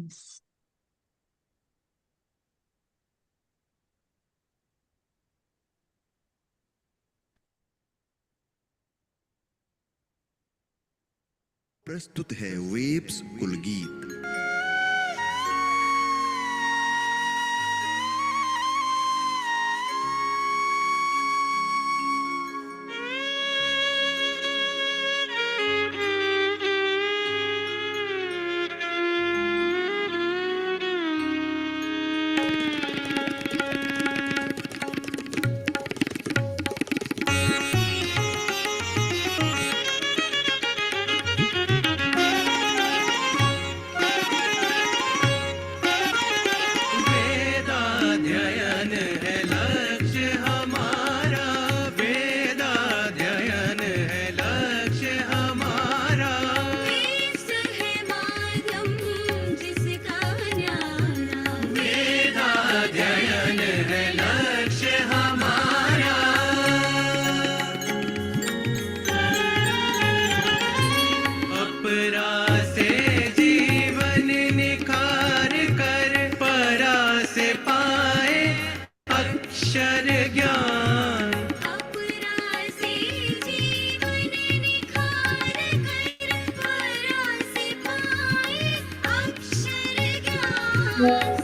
Studies. प्रस्तुत है waves कुलगीत।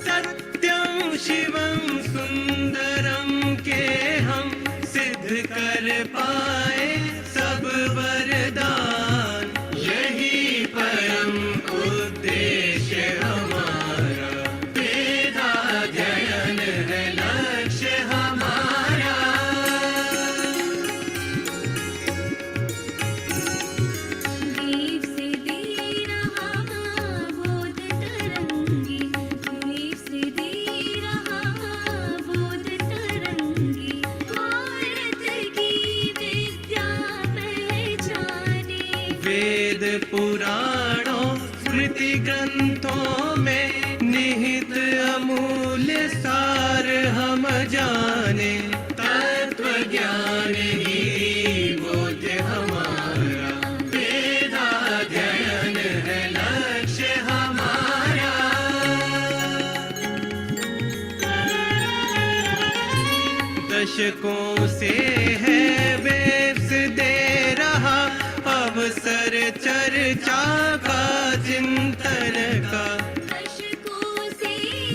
सत्यं शिवं सुंदरं के हम सिद्ध कर पाए सब वरदान, यही परम उद्देश्य हमारा, वेदाध्ययन है लक्ष्य हमारा। देव से दे रहा बोध तरंगी, देव से दे रहा बोध तरंगी, भारत की विद्या पहचाने। वेद पुराणों स्मृति ग्रंथों में निहित अमूल्य सार हम जाने, तत्व ज्ञान ही बोध हमारा, वेदाध्ययन है लक्ष्य हमारा। दशकों से है वेव्स दे रहा अवसर चर्चा का, चिंतन का। दशकों से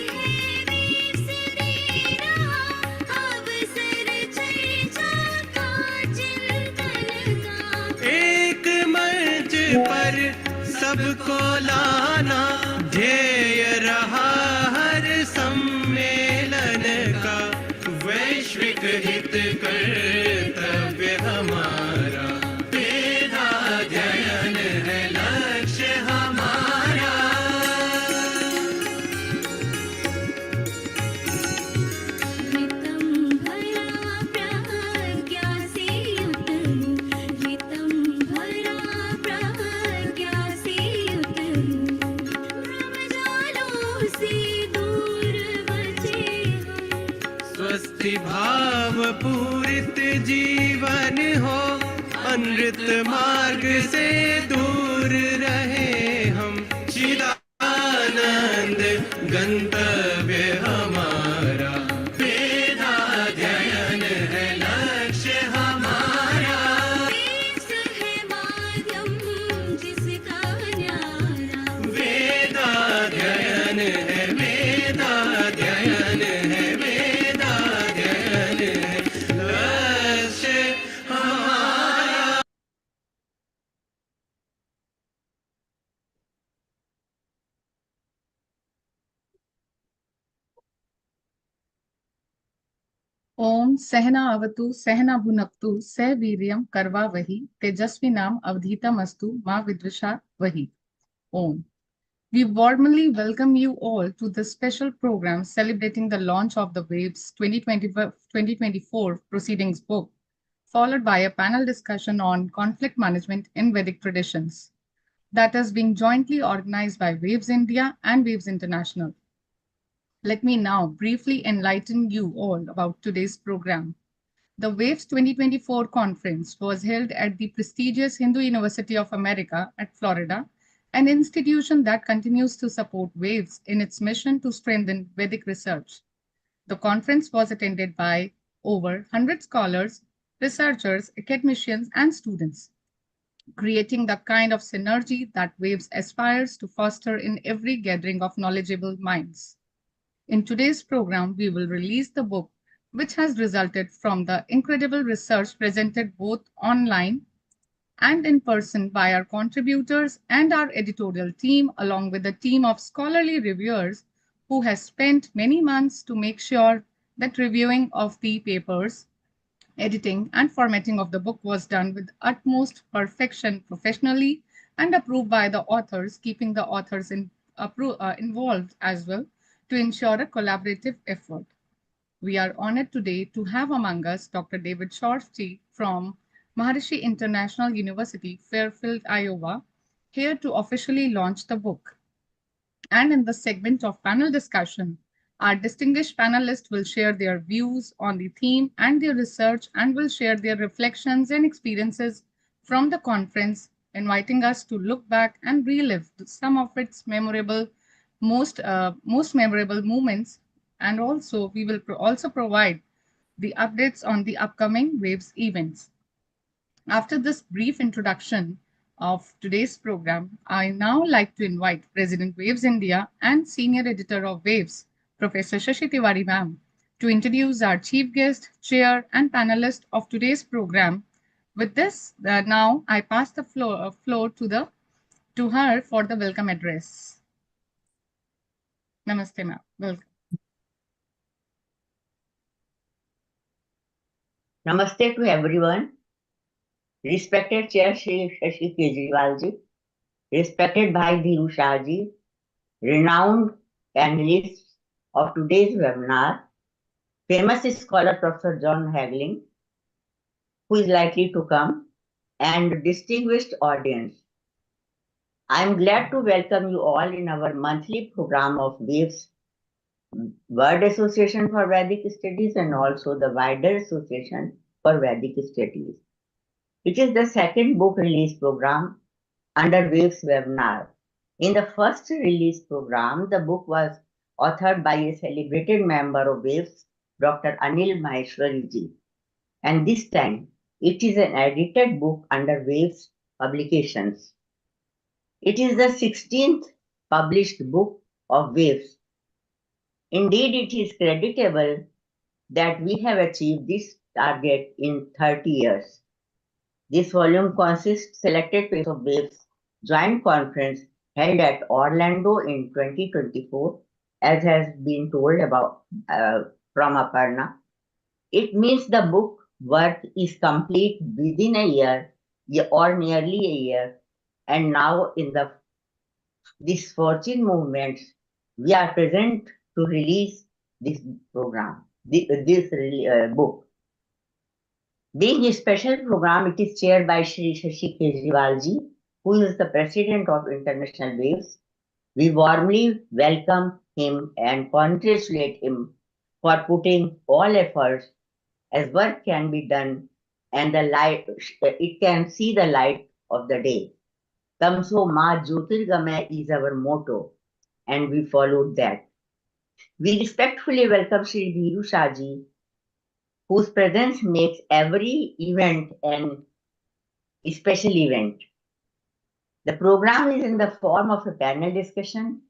है वेव्स दे रहा अवसर चर्चा का, चिंतन का। एक मंच पर सबको लाना ध्येय रहा हर सम्मेलन का, वैश्विक हित कर्तव्य हमारा, वेदाध्ययन है लक्ष्य हमारा। हितं भरा प्रज्ञा से उतरूं, हितं भरा प्रज्ञा से उतरूं, भ्रमजालों से दूर बचे हम। स्वस्थि भाव पूरित जीवन हो, अमृत मार्ग से दूर रहे हम, चिदानंद गंतव्य हमारा, वेदाध्ययन है लक्ष्य हमारा। वेद है माध्यम जिसका न्यारा, वेदाध्ययन है, वेदाध्ययन है, वेदाध्ययन है लक्ष्य हमारा। ओम सहना अवतु सहना भुनक्तु सह वीर्यं करवावहि तेजस्विनाम अवधीतमस्तु मा विद्विषा वहि। Om. We warmly welcome you all to this special program celebrating the launch of the Waves 2024 Proceedings book, followed by a panel discussion on conflict management in Vedic traditions that is being jointly organized by Waves India and Waves International. Let me now briefly enlighten you all about today's program. The Waves 2024 conference was held at the prestigious Hindu University of America at Florida an institution that continues to support WAVES in its mission to strengthen Vedic research. The conference was attended by over 100 scholars, researchers, academicians, and students, creating the kind of synergy that WAVES aspires to foster in every gathering of knowledgeable minds. In today's program, we will release the book, which has resulted from the incredible research presented both online and in person by our contributors and our editorial team, along with a team of scholarly reviewers who has spent many months to make sure that reviewing of the papers, editing, and formatting of the book was done with utmost perfection professionally and approved by the authors, keeping the authors involved as well to ensure a collaborative effort. We are honored today to have among us Dr. David Scharf from Maharishi International University, Fairfield, Iowa, here to officially launch the book. And in the segment of panel discussion, our distinguished panelists will share their views on the theme and their research and will share their reflections and experiences from the conference, inviting us to look back and relive some of its most memorable moments. And also, we will also provide the updates on the upcoming WAVES events. After this brief introduction of today's program, I now like to invite President WAVES India and Senior Editor of WAVES, Professor Shashi Tiwari ma'am, to introduce our chief guest, chair, and panelist of today's program. With this, now I pass the floor to her for the welcome address. Namaste, ma'am. Welcome. Namaste to everyone. Respected Chair Shri Shashi Kejriwal ji, respected Bhai Dhir Shah ji, renowned panelists of today's webinar, famous scholar Professor John Hagelin, who is likely to come, and distinguished audience. I am glad to welcome you all in our monthly program of WAVES, World Association for Vedic Studies, and also the wider Association for Vedic Studies. It is the second book release program under WAVES webinar. In the first release program, the book was authored by a celebrated member of WAVES, Dr. Anil Maheshwari ji. And this time, it is an edited book under WAVES publications. It is the 16th published book of WAVES. Indeed, it is creditable that we have achieved this target in 30 years. This volume consists selected pages of WAVES joint conference held at Orlando in 2024, as has been told about from Aparna. It means the book work is complete within a year or nearly a year, and now in this fortune movement, we are present to release this program, this book. Being a special program, it is chaired by Shri Shashi Kejriwal ji, who is the president of International WAVES. We warmly welcome him and congratulate him for putting all efforts as work can be done and it can see the light of the day. Tamso Ma Jyotirgamaya is our motto, and we followed that. We respectfully welcome Shri Dhir Shah ji, whose presence makes every event an special event. The program is in the form of a panel discussion.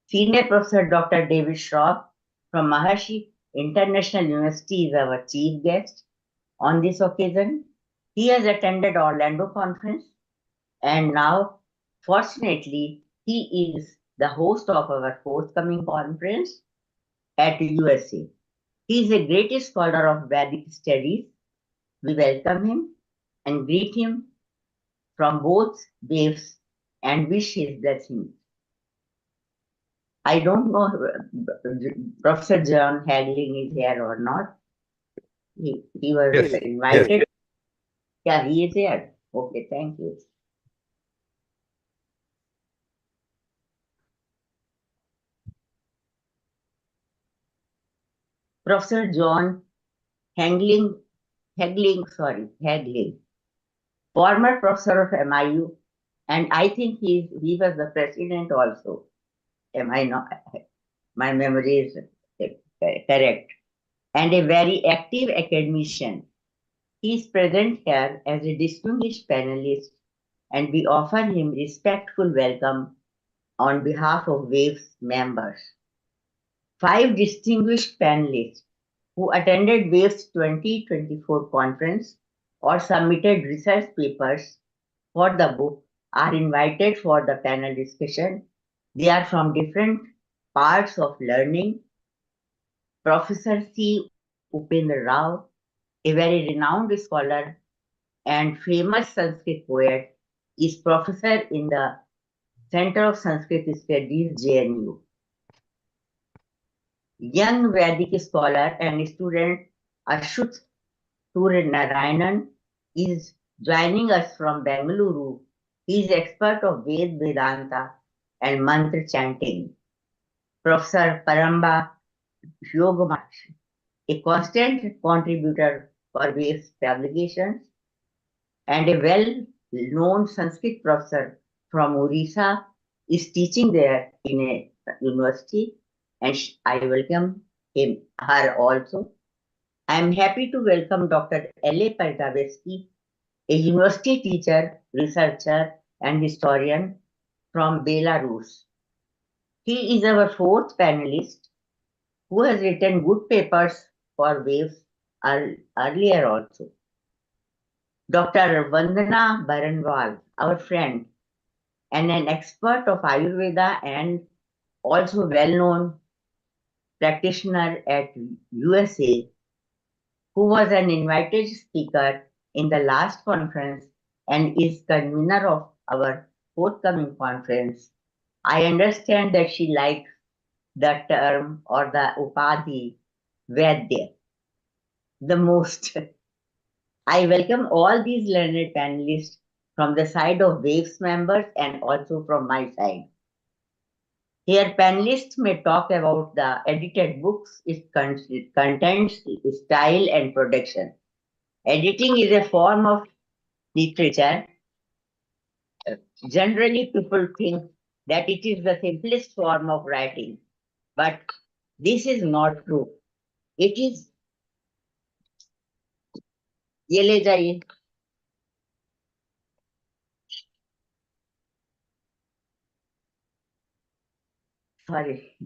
Senior Professor Dr. David Scharf from Maharishi International University is our chief guest on this occasion. He has attended Orlando conference, and now, fortunately, he is the host of our forthcoming conference at USA. He is a great scholar of Vedic studies. We welcome him and greet him from both WAVES and wish his blessings. I don't know Professor John Hagelin is here or not. He was Yes, invited. yes. Yeah, he is here. Okay, thank you. Professor John Hagelin, former professor of MIU and I think he was the president also. Am I not? My memory is correct. And a very active academician. He is present here as a distinguished panelist, and we offer him respectful welcome on behalf of WAVE's members. 5 distinguished panelists who attended WAVE's 2024 conference or submitted research papers for the book are invited for the panel discussion. They are from different parts of learning. Professor C. Upender Rao, a very renowned scholar and famous Sanskrit poet, is professor in the Center of Sanskrit Studies, JNU. Young Vedic scholar and student Ashruth Suryanarayanan is joining us from Bangalore. He is expert of Vedanta and mantra chanting. Professor Paramba Yogamaya, a constant contributor for various publications, and a well-known Sanskrit professor from Odisha, is teaching there in a university, and I welcome her also. I am happy to welcome Dr. Aleh a university teacher, researcher, and historian from Belarus. He is our 4th panelist who has written good papers for WAVES earlier also. Dr. Vandana Baranwal, our friend, and an expert of Ayurveda and also well-known practitioner at USA, who was an invited speaker in the last conference and is convener of our forthcoming conference. I understand that she likes the term or the upadhi Vaidya the most. I welcome all these learned panelists from the side of WAVES members and also from my side. Here, panelists may talk about the edited books, its contents, style, and production. Editing is a form of literature. Generally, people think that it is the simplest form of writing, but this is not true. It is. ये ले जाइए. Sorry.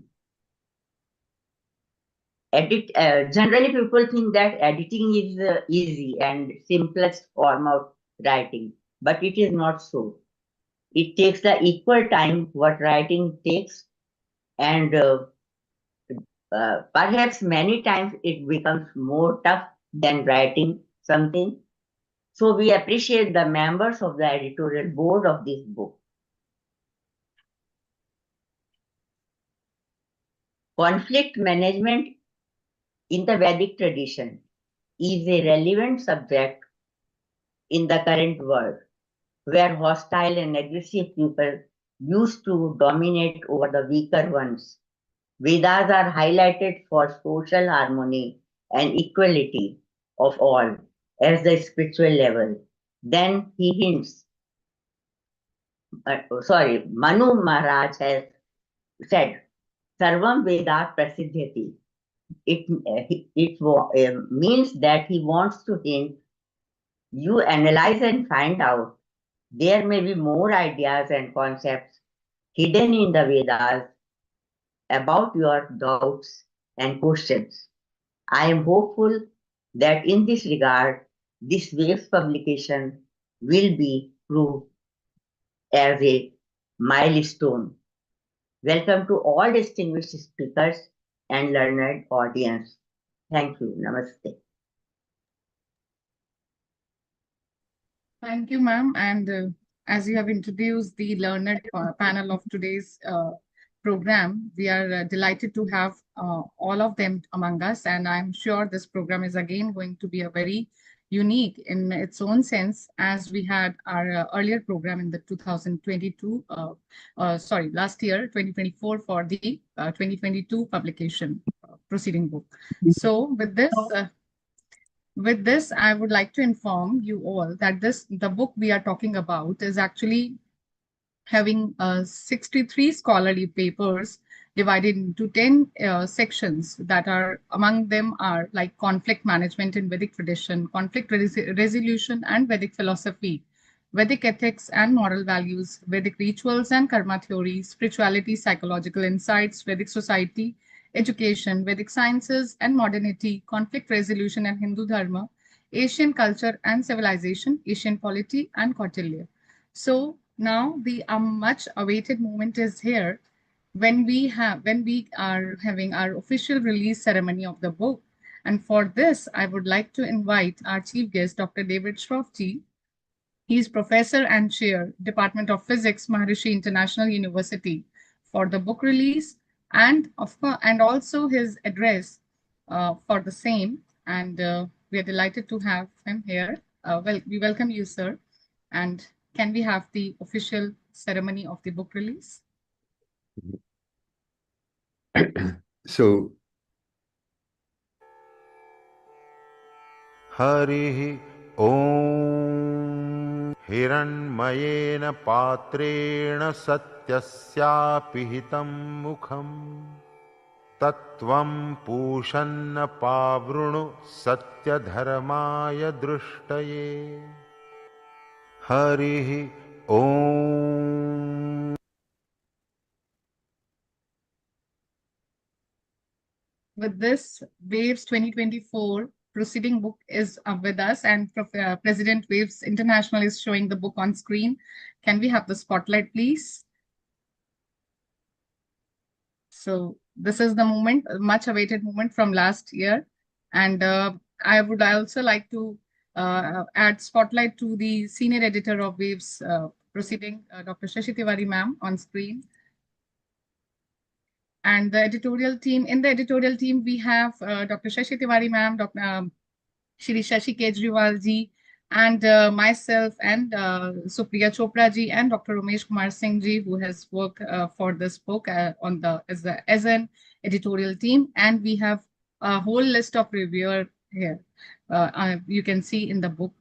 Generally, people think that editing is easy and simplest form of writing, but it is not so. It takes the equal time what writing takes, and perhaps many times it becomes more tough than writing something. So we appreciate the members of the editorial board of this book. Conflict management in the Vedic tradition is a relevant subject in the current world, where hostile and aggressive people used to dominate over the weaker ones. Vedas are highlighted for social harmony and equality of all as the spiritual level. Then he hints, Manu Maharaj has said, Sarvam Veda Prasiddhati. It means that he wants to hint, you analyze and find out. There may be more ideas and concepts hidden in the Vedas about your doubts and questions. I am hopeful that in this regard, this WAVE's publication will be proved as a milestone. Welcome to all distinguished speakers and learned audience. Thank you. Namaste. Thank you, ma'am. And as you have introduced the learned panel of today's program, we are delighted to have all of them among us. And I'm sure this program is again going to be a very unique in its own sense, as we had our earlier program in the 2022, last year, 2024, for the 2022 publication proceeding book. So with this, I would like to inform you all that the book we are talking about is actually having 63 scholarly papers divided into 10 sections that are among them are like conflict management in Vedic tradition, conflict resolution and Vedic philosophy, Vedic ethics and moral values, Vedic rituals and karma theory, spirituality, psychological insights, Vedic society, education, Vedic sciences and modernity, conflict resolution and Hindu dharma, Asian culture and civilization, Asian polity and cordially. So now the much awaited moment is here when we are having our official release ceremony of the book. And for this, I would like to invite our chief guest, Dr. David Scharf. He is professor and chair, Department of Physics, Maharishi International University, for the book release and of course, and also his address for the same. And we are delighted to have him here. Well, we welcome you, sir. And can we have the official ceremony of the book release? So, हरिः ॐ हिरण्मयेन पात्रेण सत्यस्यापिहितं मुखं तत्त्वं पूषन्न पावृणु सत्यधर्माय दृष्टये हरिः ॐ With this, Waves 2024 proceeding book is with us, and President Waves International is showing the book on screen. Can we have the spotlight, please? So this is the moment, much awaited moment from last year. And I would also like to add spotlight to the senior editor of Waves proceeding, Dr. Shashi Tiwari ma'am on screen. And the editorial team, in the editorial team, we have Dr. Shashi Tiwari ma'am, Dr. Shri Shashi Kejriwal ji, and myself, and Supriya Chopra ji, and Dr. Ramesh Kumar Singh ji, who has worked for this book as an editorial team. And we have a whole list of reviewers here. You can see in the book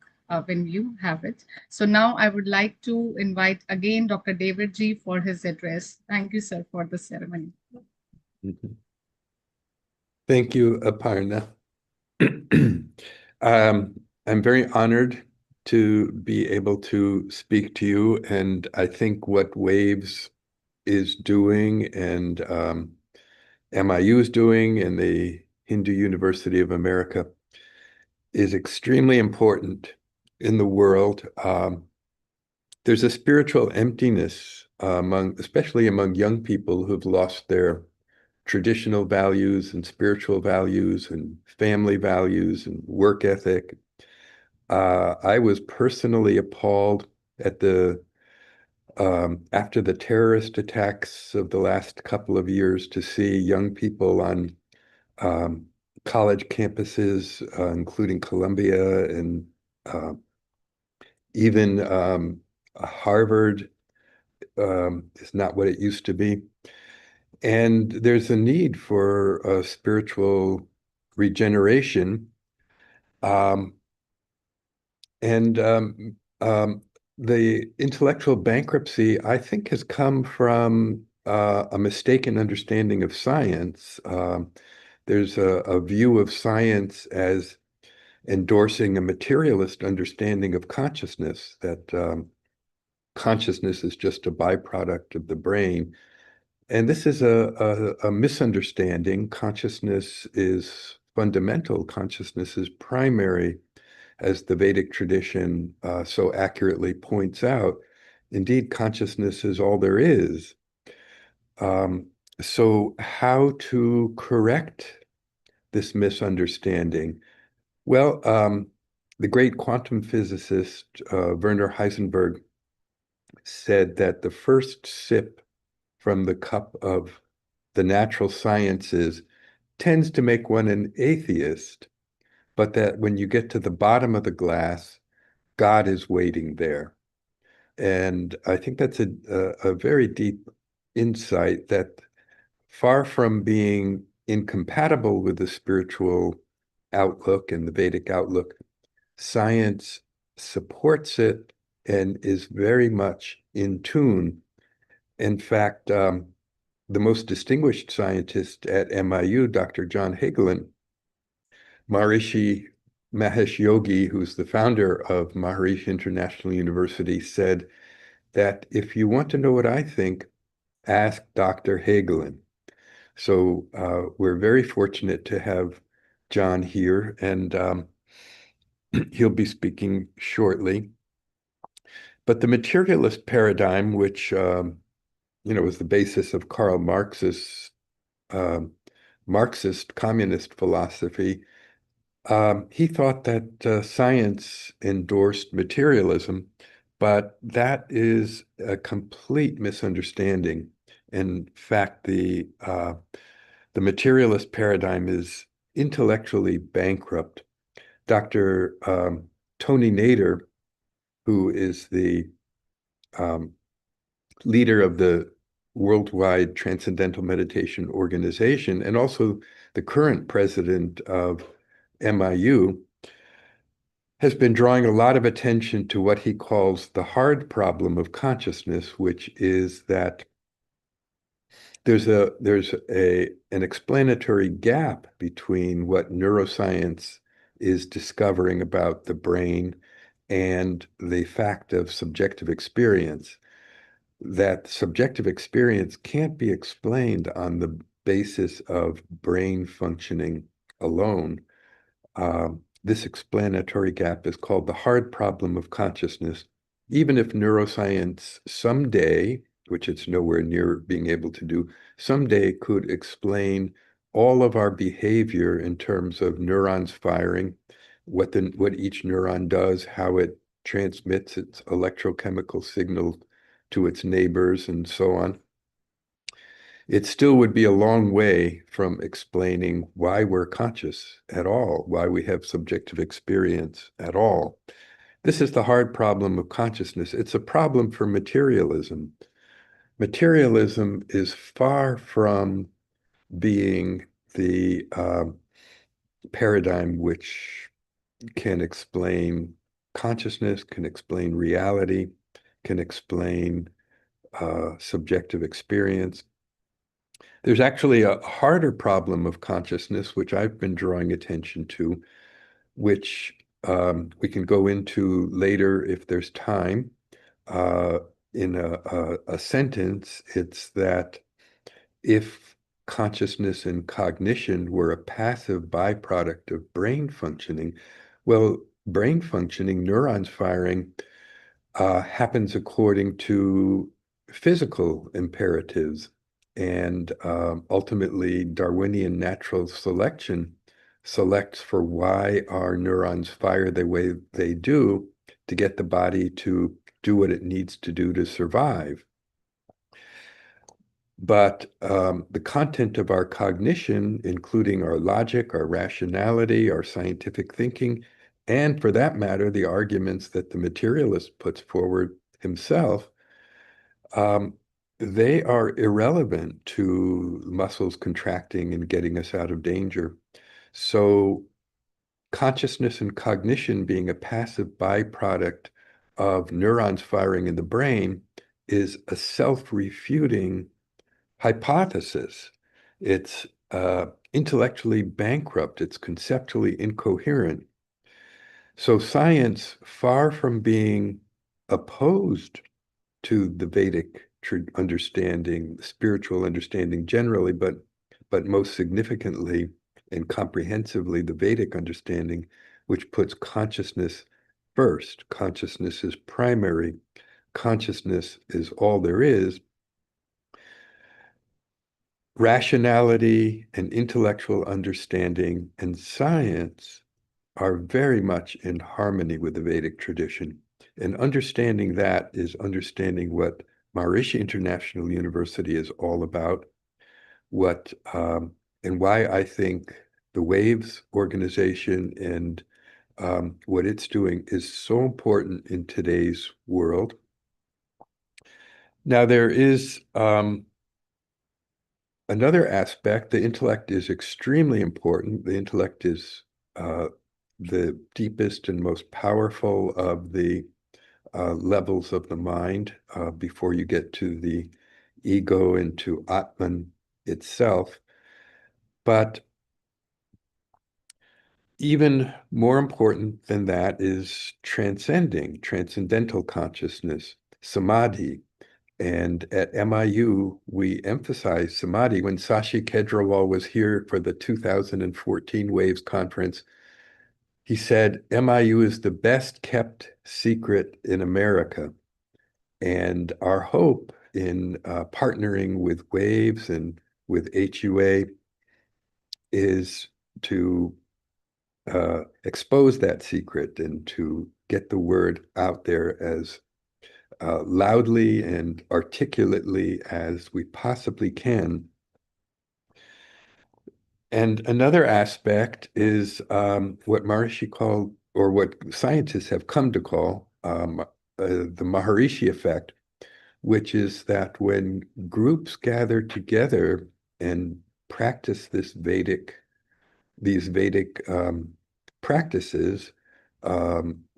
when you have it. So now I would like to invite again Dr. David ji for his address. Thank you, sir, for the ceremony. thank you, Aparna. I'm very honored to be able to speak to you, and I think what Waves is doing and MIU is doing and the Hindu University of America is extremely important in the world. There's a spiritual emptiness especially among young people who've lost their traditional values and spiritual values and family values and work ethic. I was personally appalled at after the terrorist attacks of the last couple of years to see young people on college campuses, including Columbia and even Harvard is not what it used to be. And there's a need for a spiritual regeneration. The intellectual bankruptcy, I think, has come from a mistaken understanding of science. There's a view of science as endorsing a materialist understanding of consciousness, that consciousness is just a byproduct of the brain. And this is a misunderstanding. Consciousness is fundamental. Consciousness is primary, as the Vedic tradition so accurately points out. Indeed, consciousness is all there is. So how to correct this misunderstanding? Well, the great quantum physicist Werner Heisenberg said that the first sip from the cup of the natural sciences tends to make one an atheist, but that when you get to the bottom of the glass, God is waiting there. And I think that's a very deep insight that, far from being incompatible with the spiritual outlook and the Vedic outlook, science supports it and is very much in tune In fact, the most distinguished scientist at MIU, Dr. John Hagelin, Maharishi Mahesh Yogi, who's the founder of Maharishi International University, said that if you want to know what I think, ask Dr. Hagelin. So we're very fortunate to have John here, and he'll be speaking shortly. But the materialist paradigm, which was the basis of Karl Marx's Marxist communist philosophy, he thought that science endorsed materialism, but that is a complete misunderstanding. In fact, the materialist paradigm is intellectually bankrupt. Dr. Tony Nader, who is the leader of the Worldwide Transcendental Meditation Organization and also the current president of MIU, has been drawing a lot of attention to what he calls the hard problem of consciousness, which is that there's an explanatory gap between what neuroscience is discovering about the brain and the fact of subjective experience. That subjective experience can't be explained on the basis of brain functioning alone. This explanatory gap is called the hard problem of consciousness. Even if neuroscience someday, which it's nowhere near being able to do, someday could explain all of our behavior in terms of neurons firing, what each neuron does, how it transmits its electrochemical signal to its neighbors, and so on. It still would be a long way from explaining why we're conscious at all, why we have subjective experience at all. This is the hard problem of consciousness. It's a problem for materialism. Materialism is far from being the paradigm which can explain consciousness, can explain reality, can explain subjective experience. There's actually a harder problem of consciousness, which I've been drawing attention to, which we can go into later if there's time. In a sentence, it's that if consciousness and cognition were a passive byproduct of brain functioning, well, brain functioning, neurons firing, happens according to physical imperatives. And ultimately, Darwinian natural selection selects for why our neurons fire the way they do to get the body to do what it needs to do to survive. But the content of our cognition, including our logic, our rationality, our scientific thinking, and for that matter, the arguments that the materialist puts forward himself, they are irrelevant to muscles contracting and getting us out of danger. So consciousness and cognition being a passive byproduct of neurons firing in the brain is a self-refuting hypothesis. It's intellectually bankrupt. It's conceptually incoherent. So science, far from being opposed to the Vedic understanding, spiritual understanding generally, but most significantly and comprehensively the Vedic understanding, which puts consciousness first. Consciousness is primary. Consciousness is all there is. Rationality and intellectual understanding and science are very much in harmony with the Vedic tradition. And understanding that is understanding what Maharishi International University is all about, what and why I think the WAVES organization and what it's doing is so important in today's world. Now, there is another aspect. The intellect is extremely important. The intellect is the deepest and most powerful of the levels of the mind before you get to the ego into Atman itself. But even more important than that is transcendental consciousness, samadhi. And at MIU, we emphasize samadhi. When Sashi Kejriwal was here for the 2014 Waves Conference, he said, MIU is the best kept secret in America. And our hope in partnering with Waves and with HUA is to expose that secret and to get the word out there as loudly and articulately as we possibly can. And another aspect is what Maharishi called, or what scientists have come to call, the Maharishi effect, which is that when groups gather together and practice these Vedic practices,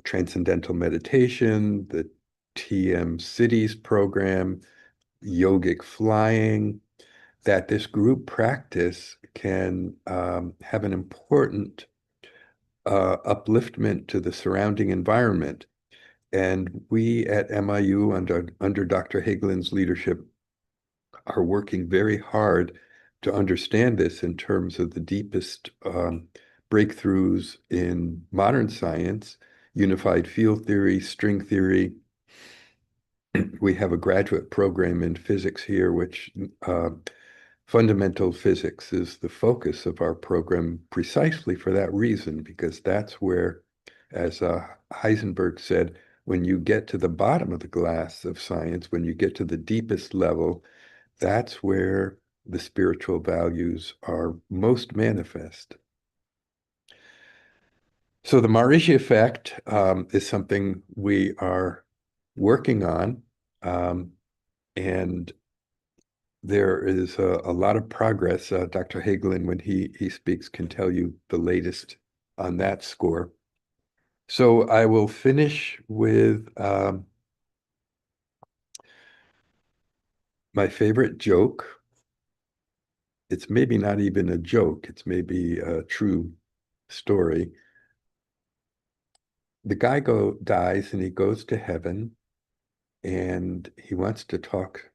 transcendental meditation, the TM Cities program, yogic flying, that this group practice can have an important upliftment to the surrounding environment. And we at MIU, under Dr. Hagelin's leadership, are working very hard to understand this in terms of the deepest breakthroughs in modern science, unified field theory, string theory. We have a graduate program in physics here, which fundamental physics is the focus of our program precisely for that reason, because that's where, as Heisenberg said, when you get to the bottom of the glass of science, when you get to the deepest level, that's where the spiritual values are most manifest. So the Maharishi effect is something we are working on, and there is a lot of progress. Dr. Hagelin, when he speaks, can tell you the latest on that score. So I will finish with my favorite joke. It's maybe not even a joke, it's maybe a true story. The guy dies and he goes to heaven, and he wants to talk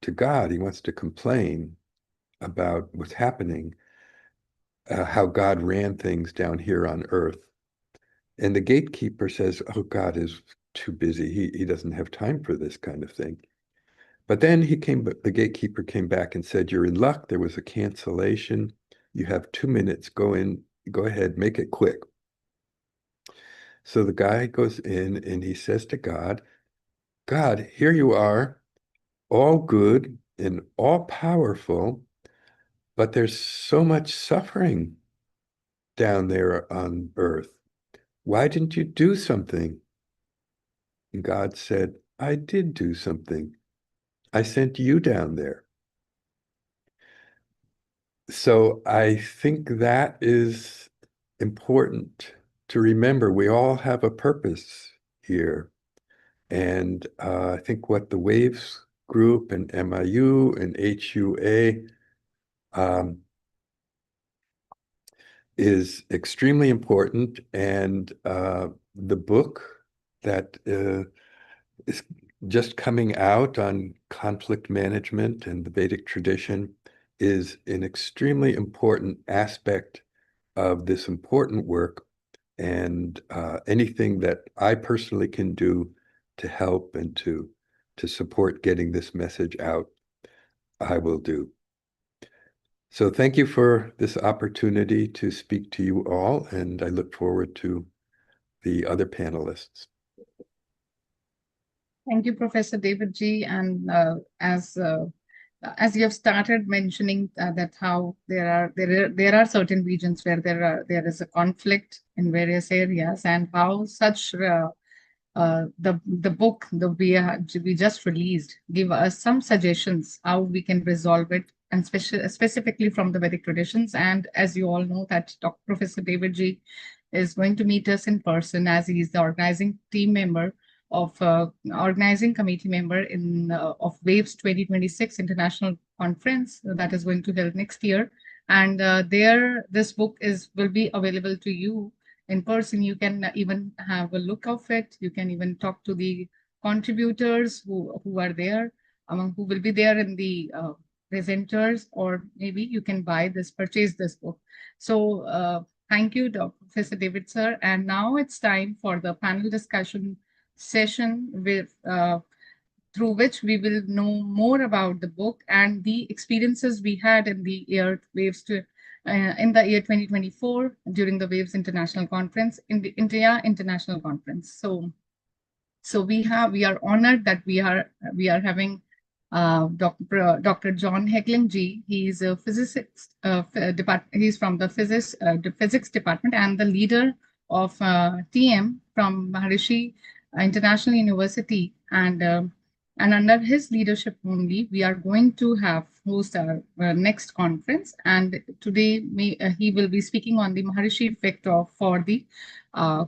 to God. He wants to complain about what's happening, how God ran things down here on earth. And the gatekeeper says, oh, God is too busy. He doesn't have time for this kind of thing. But then the gatekeeper came back and said, you're in luck. There was a cancellation. You have 2 minutes. Go ahead, make it quick. So the guy goes in and he says to God, God, here you are, all good and all powerful, but there's so much suffering down there on earth. Why didn't you do something? And God said, I did do something. I sent you down there. So I think that is important to remember. We all have a purpose here. And I think what the Waves group and MIU and HUA is extremely important. And the book that is just coming out on conflict management and the Vedic tradition is an extremely important aspect of this important work. And anything that I personally can do to help and to support getting this message out, I will do. So thank you for this opportunity to speak to you all, and I look forward to the other panelists. Thank you, Professor David G. And as you have started mentioning that how there are certain regions where there is a conflict in various areas, and how such the book that we just released give us some suggestions how we can resolve it, and specifically from the Vedic traditions. And as you all know, that Professor David G is going to meet us in person, as he is the organizing team member organizing committee member in of Waves 2026 International Conference that is going to held next year. And there, this book will be available to you in person. You can even have a look of it. You can even talk to the contributors who are there, among who will be there in the presenters, or maybe you can purchase this book. So thank you, Professor David, sir. And now it's time for the panel discussion session through which we will know more about the book and the experiences we had in the year 2024 during the Waves International Conference, in the India International Conference. So we are honored that we are having Dr. John Hagelin ji. He's a physicist. He's from the physics department and the leader of TM from Maharishi International University. And under his leadership only, we are going to host our next conference. And today he will be speaking on the Maharishi effect for the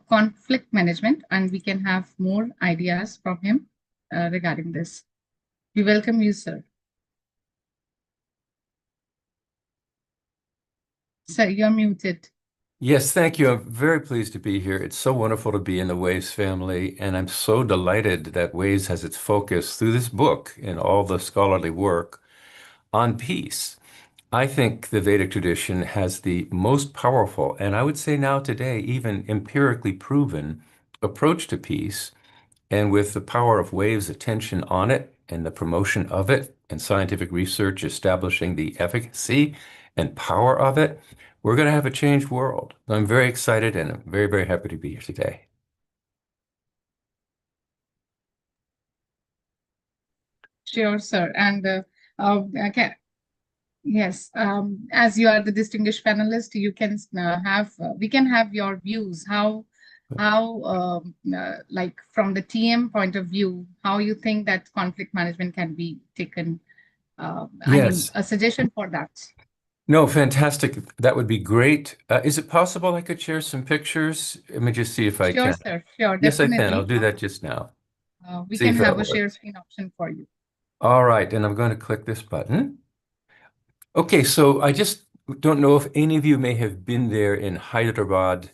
conflict management, and we can have more ideas from him regarding this. We welcome you, sir. Sir, you're muted. Yes, thank you. I'm very pleased to be here. It's so wonderful to be in the Waves family, and I'm so delighted that Waves has its focus through this book and all the scholarly work on peace. I think the Vedic tradition has the most powerful, and I would say now today, even empirically proven approach to peace. And with the power of Waves' attention on it and the promotion of it and scientific research establishing the efficacy and power of it, we're going to have a changed world. I'm very excited and I'm very, very happy to be here today. Sure, sir. And yes, as you are the distinguished panelist, you can we can have your views. How like from the TM point of view, how you think that conflict management can be taken? I mean, Yes. a suggestion for that. No, fantastic. That would be great. Is it possible I could share some pictures? Let me just see if I Sure, can. sir. Sure, Yes, I definitely. can. I'll do that just now. We See can if that have a works. share screen option for you. All right, and I'm going to click this button. Okay, so I just don't know if any of you may have been there in Hyderabad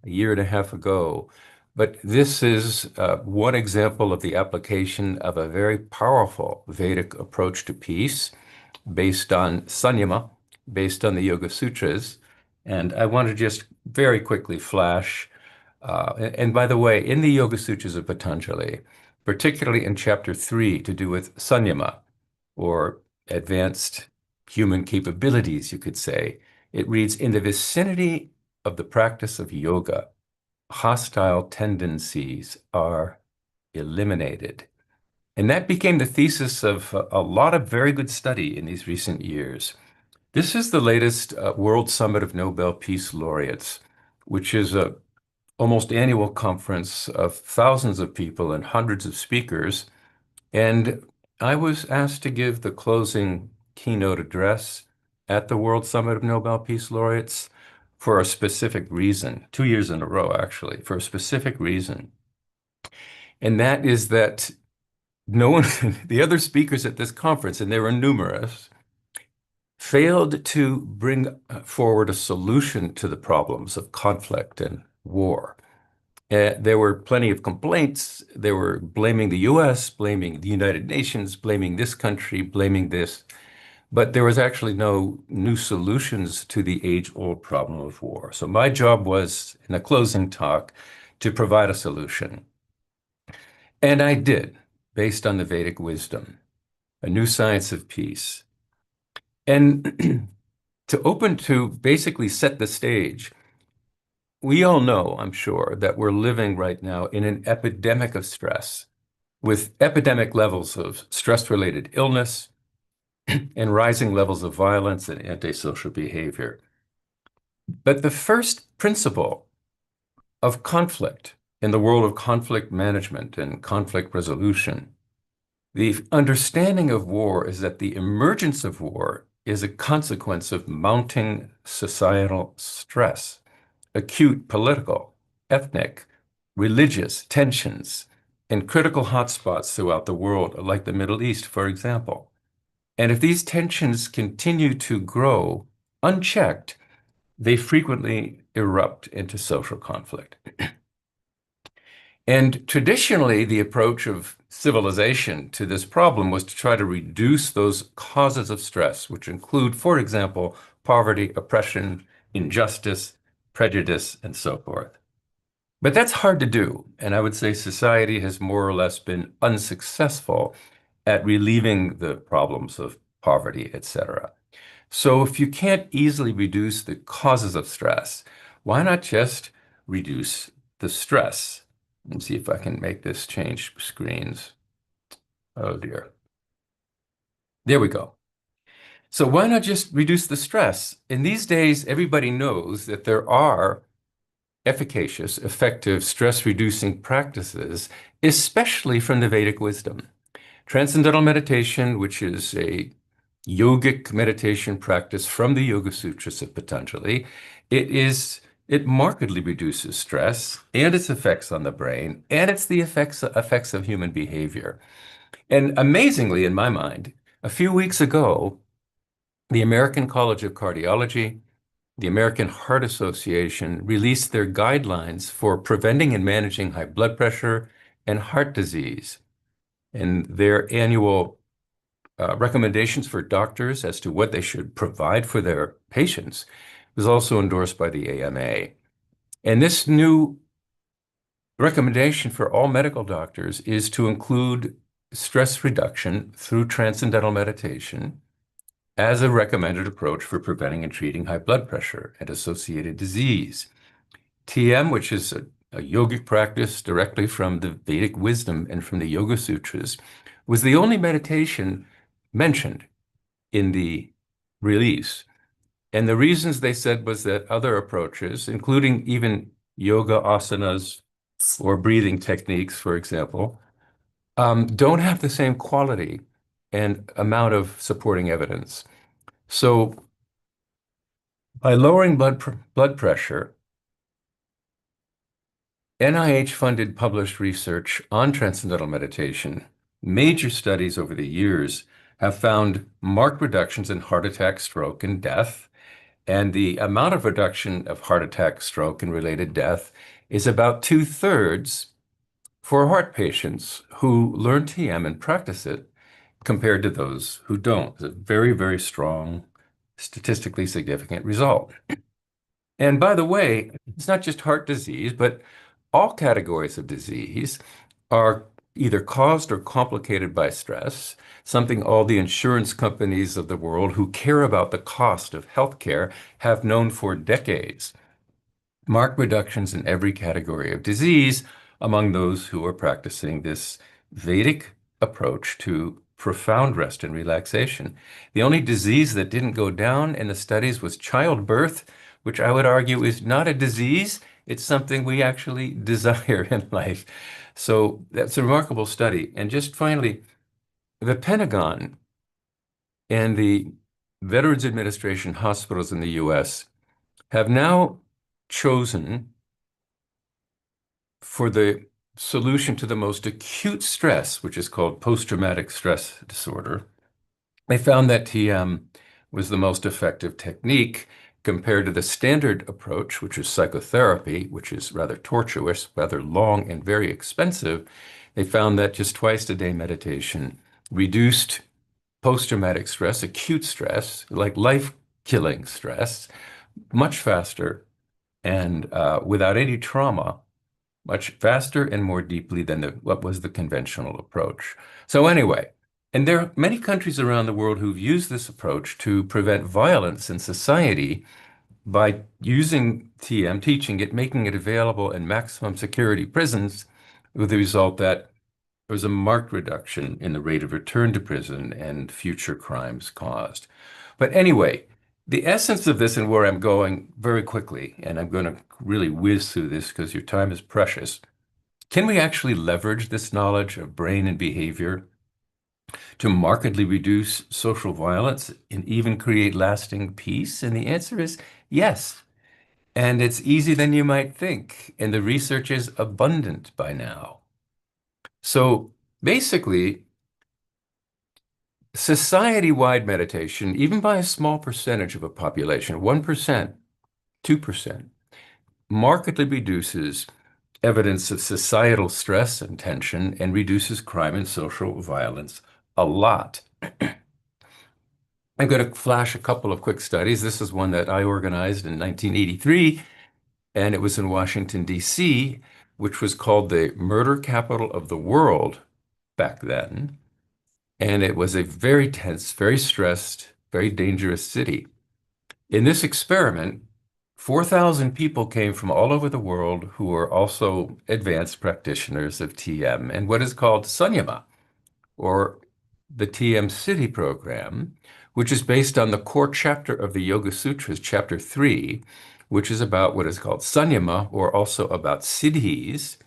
a year and a half ago, but this is one example of the application of a very powerful Vedic approach to peace based on Sanyama, based on the Yoga Sutras. And I want to just very quickly flash. And by the way, in the Yoga Sutras of Patanjali, particularly in chapter 3 to do with Sanyama, or advanced human capabilities, you could say, it reads, in the vicinity of the practice of yoga, hostile tendencies are eliminated. And that became the thesis of a lot of very good study in these recent years. This is the latest World Summit of Nobel Peace Laureates, which is a almost annual conference of thousands of people and hundreds of speakers. And I was asked to give the closing keynote address at the World Summit of Nobel Peace Laureates for a specific reason, 2 years in a row, actually, for a specific reason. And that is that no one, the other speakers at this conference, and there were numerous, failed to bring forward a solution to the problems of conflict and war. There were plenty of complaints. They were blaming the US, blaming the United Nations, blaming this country, blaming this. But there was actually no new solutions to the age-old problem of war. So my job was, in a closing talk, to provide a solution. And I did, based on the Vedic wisdom, a new science of peace. And to basically set the stage, we all know, I'm sure, that we're living right now in an epidemic of stress, with epidemic levels of stress-related illness and rising levels of violence and antisocial behavior. But the first principle of conflict in the world of conflict management and conflict resolution, the understanding of war is that the emergence of war is a consequence of mounting societal stress, acute political, ethnic, religious tensions, in critical hotspots throughout the world, like the Middle East, for example. And if these tensions continue to grow unchecked, they frequently erupt into social conflict. And traditionally, the approach of civilization to this problem was to try to reduce those causes of stress, which include, for example, poverty, oppression, injustice, prejudice, and so forth. But that's hard to do, and I would say society has more or less been unsuccessful at relieving the problems of poverty, etc. So if you can't easily reduce the causes of stress, why not just reduce the stress? Let's see if I can make this change screens. Oh dear. There we go. So why not just reduce the stress? In these days, everybody knows that there are efficacious, effective stress-reducing practices, especially from the Vedic wisdom. Transcendental meditation, which is a yogic meditation practice from the Yoga Sutras of Patanjali, it markedly reduces stress and its effects on the brain, and it's the effects of human behavior. And amazingly, in my mind, a few weeks ago, the American College of Cardiology, the American Heart Association released their guidelines for preventing and managing high blood pressure and heart disease. And their annual recommendations for doctors as to what they should provide for their patients was also endorsed by the AMA. And this new recommendation for all medical doctors is to include stress reduction through transcendental meditation as a recommended approach for preventing and treating high blood pressure and associated disease. TM, which is a yogic practice directly from the Vedic wisdom and from the Yoga Sutras, was the only meditation mentioned in the release. And the reasons they said was that other approaches, including even yoga asanas or breathing techniques, for example, don't have the same quality and amount of supporting evidence. So by lowering blood pressure, NIH-funded published research on transcendental meditation, major studies over the years have found marked reductions in heart attack, stroke, and death. And the amount of reduction of heart attack, stroke, and related death is about 2/3 for heart patients who learn TM and practice it compared to those who don't. It's a very, very strong, statistically significant result. And by the way, it's not just heart disease, but all categories of disease are either caused or complicated by stress, something all the insurance companies of the world who care about the cost of healthcare have known for decades. Marked reductions in every category of disease among those who are practicing this Vedic approach to profound rest and relaxation. The only disease that didn't go down in the studies was childbirth, which I would argue is not a disease. It's something we actually desire in life. So that's a remarkable study. And just finally, the Pentagon and the Veterans Administration hospitals in the US have now chosen for the solution to the most acute stress, which is called post-traumatic stress disorder. They found that TM was the most effective technique compared to the standard approach, which is psychotherapy, which is rather tortuous, rather long, and very expensive. They found that just twice a day meditation reduced post-traumatic stress, acute stress, like life-killing stress, much faster and without any trauma, much faster and more deeply than what was the conventional approach. So anyway, and there are many countries around the world who've used this approach to prevent violence in society by using TM, teaching it, making it available in maximum security prisons, with the result that there was a marked reduction in the rate of return to prison and future crimes caused. But anyway, the essence of this and where I'm going very quickly, and I'm going to really whiz through this because your time is precious. Can we actually leverage this knowledge of brain and behavior to markedly reduce social violence and even create lasting peace? And the answer is yes. And it's easier than you might think. And the research is abundant by now. So basically, society-wide meditation, even by a small percentage of a population, 1%, 2%, markedly reduces evidence of societal stress and tension and reduces crime and social violence a lot. I'm going to flash a couple of quick studies. This is one that I organized in 1983, and it was in Washington, D.C., which was called the murder capital of the world back then. And it was a very tense, very stressed, very dangerous city. In this experiment, 4,000 people came from all over the world who were also advanced practitioners of TM and what is called Sanyama, or the TM City program, which is based on the core chapter of the Yoga Sutras, chapter 3, which is about what is called Sanyama, or also about siddhis,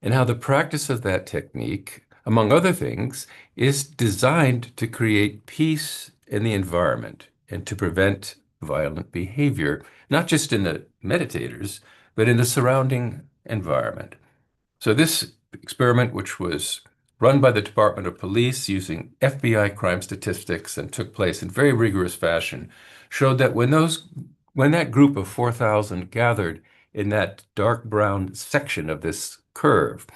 and how the practice of that technique, among other things, is designed to create peace in the environment and to prevent violent behavior, not just in the meditators, but in the surrounding environment. So this experiment, which was run by the Department of Police using FBI crime statistics and took place in very rigorous fashion, showed that when that group of 4,000 gathered in that dark brown section of this curve,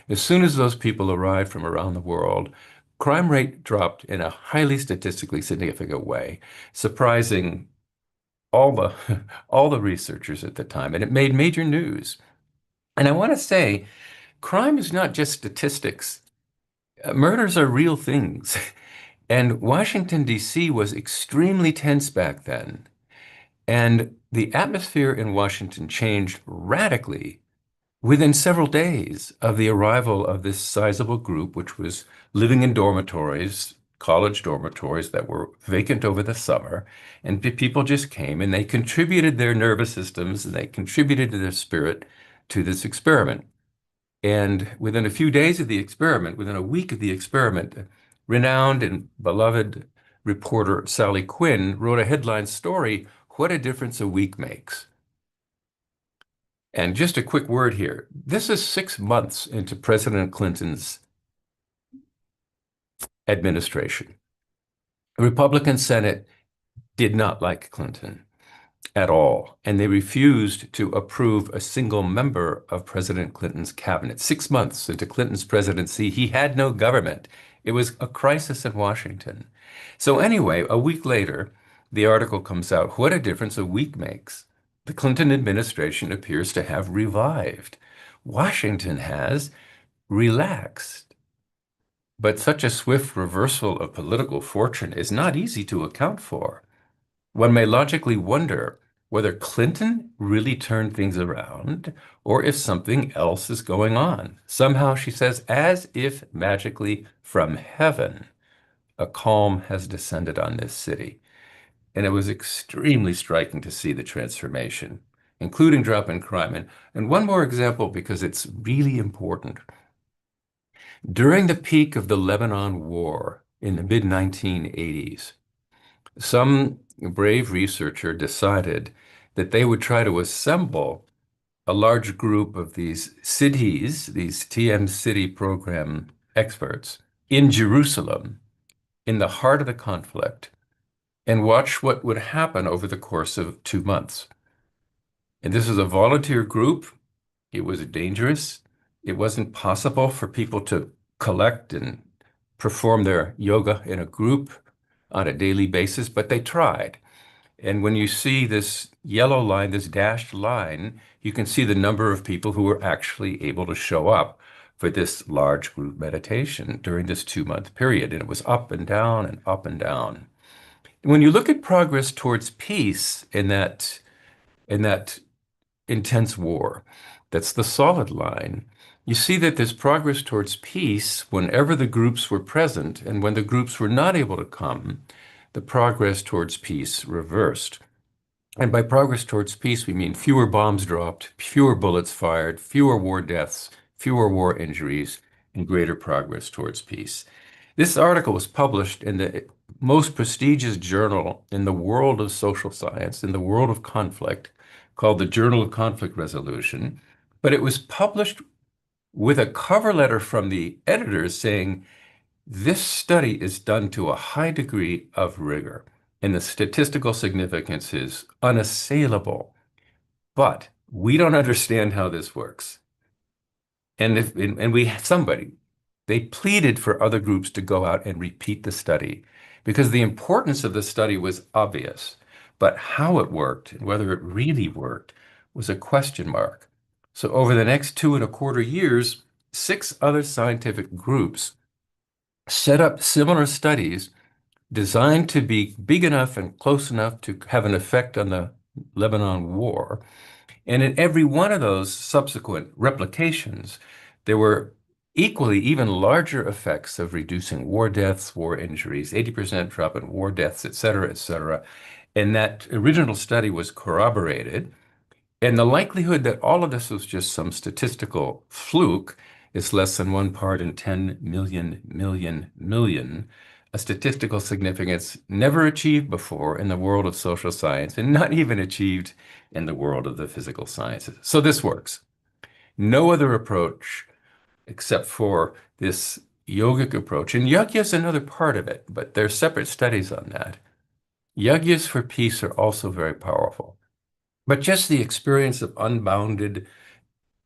as soon as those people arrived from around the world, crime rate dropped in a highly statistically significant way, surprising all the all the researchers at the time, and it made major news. And I want to say, crime is not just statistics. Murders are real things. And Washington, D.C. was extremely tense back then. And the atmosphere in Washington changed radically within several days of the arrival of this sizable group, which was living in dormitories, college dormitories that were vacant over the summer. And people just came and they contributed their nervous systems and they contributed to their spirit to this experiment. And within a few days of the experiment, within a week of the experiment, renowned and beloved reporter Sally Quinn wrote a headline story, "What a Difference a Week Makes." And just a quick word here. This is 6 months into President Clinton's administration. The Republican Senate did not like Clinton at all, and they refused to approve a single member of President Clinton's cabinet. 6 months into Clinton's presidency, he had no government. It was a crisis in Washington. So anyway, a week later, the article comes out, "What a difference a week makes." The Clinton administration appears to have revived. Washington has relaxed. But such a swift reversal of political fortune is not easy to account for. One may logically wonder whether Clinton really turned things around or if something else is going on. Somehow, she says, as if magically from heaven, a calm has descended on this city. And it was extremely striking to see the transformation, including drop in crime. And one more example, because it's really important. During the peak of the Lebanon War in the mid-1980s, some brave researcher decided that they would try to assemble a large group of these siddhis, these TM City program experts, in Jerusalem, in the heart of the conflict, and watch what would happen over the course of 2 months. And this is a volunteer group. It was dangerous. It wasn't possible for people to collect and perform their yoga in a group on a daily basis, but they tried. And when you see this yellow line, this dashed line, you can see the number of people who were actually able to show up for this large group meditation during this 2-month period. And it was up and down and up and down. When you look at progress towards peace in that intense war, that's the solid line, you see that there's progress towards peace whenever the groups were present, and when the groups were not able to come, the progress towards peace reversed. And by progress towards peace, we mean fewer bombs dropped, fewer bullets fired, fewer war deaths, fewer war injuries, and greater progress towards peace. This article was published in the most prestigious journal in the world of social science, in the world of conflict, called the Journal of Conflict Resolution, but it was published with a cover letter from the editors saying, this study is done to a high degree of rigor, and the statistical significance is unassailable. But we don't understand how this works. And we had somebody, they pleaded for other groups to go out and repeat the study because the importance of the study was obvious, but how it worked and whether it really worked was a question mark. So over the next 2.25 years, 6 other scientific groups set up similar studies designed to be big enough and close enough to have an effect on the Lebanon war. And in every one of those subsequent replications, there were equally even larger effects of reducing war deaths, war injuries, 80% drop in war deaths, et cetera, et cetera. And that original study was corroborated. And the likelihood that all of this was just some statistical fluke is less than 1 part in 10 million, a statistical significance never achieved before in the world of social science and not even achieved in the world of the physical sciences. So this works. No other approach except for this yogic approach. And yajna is another part of it, but there's separate studies on that. Yajnas for peace are also very powerful. But just the experience of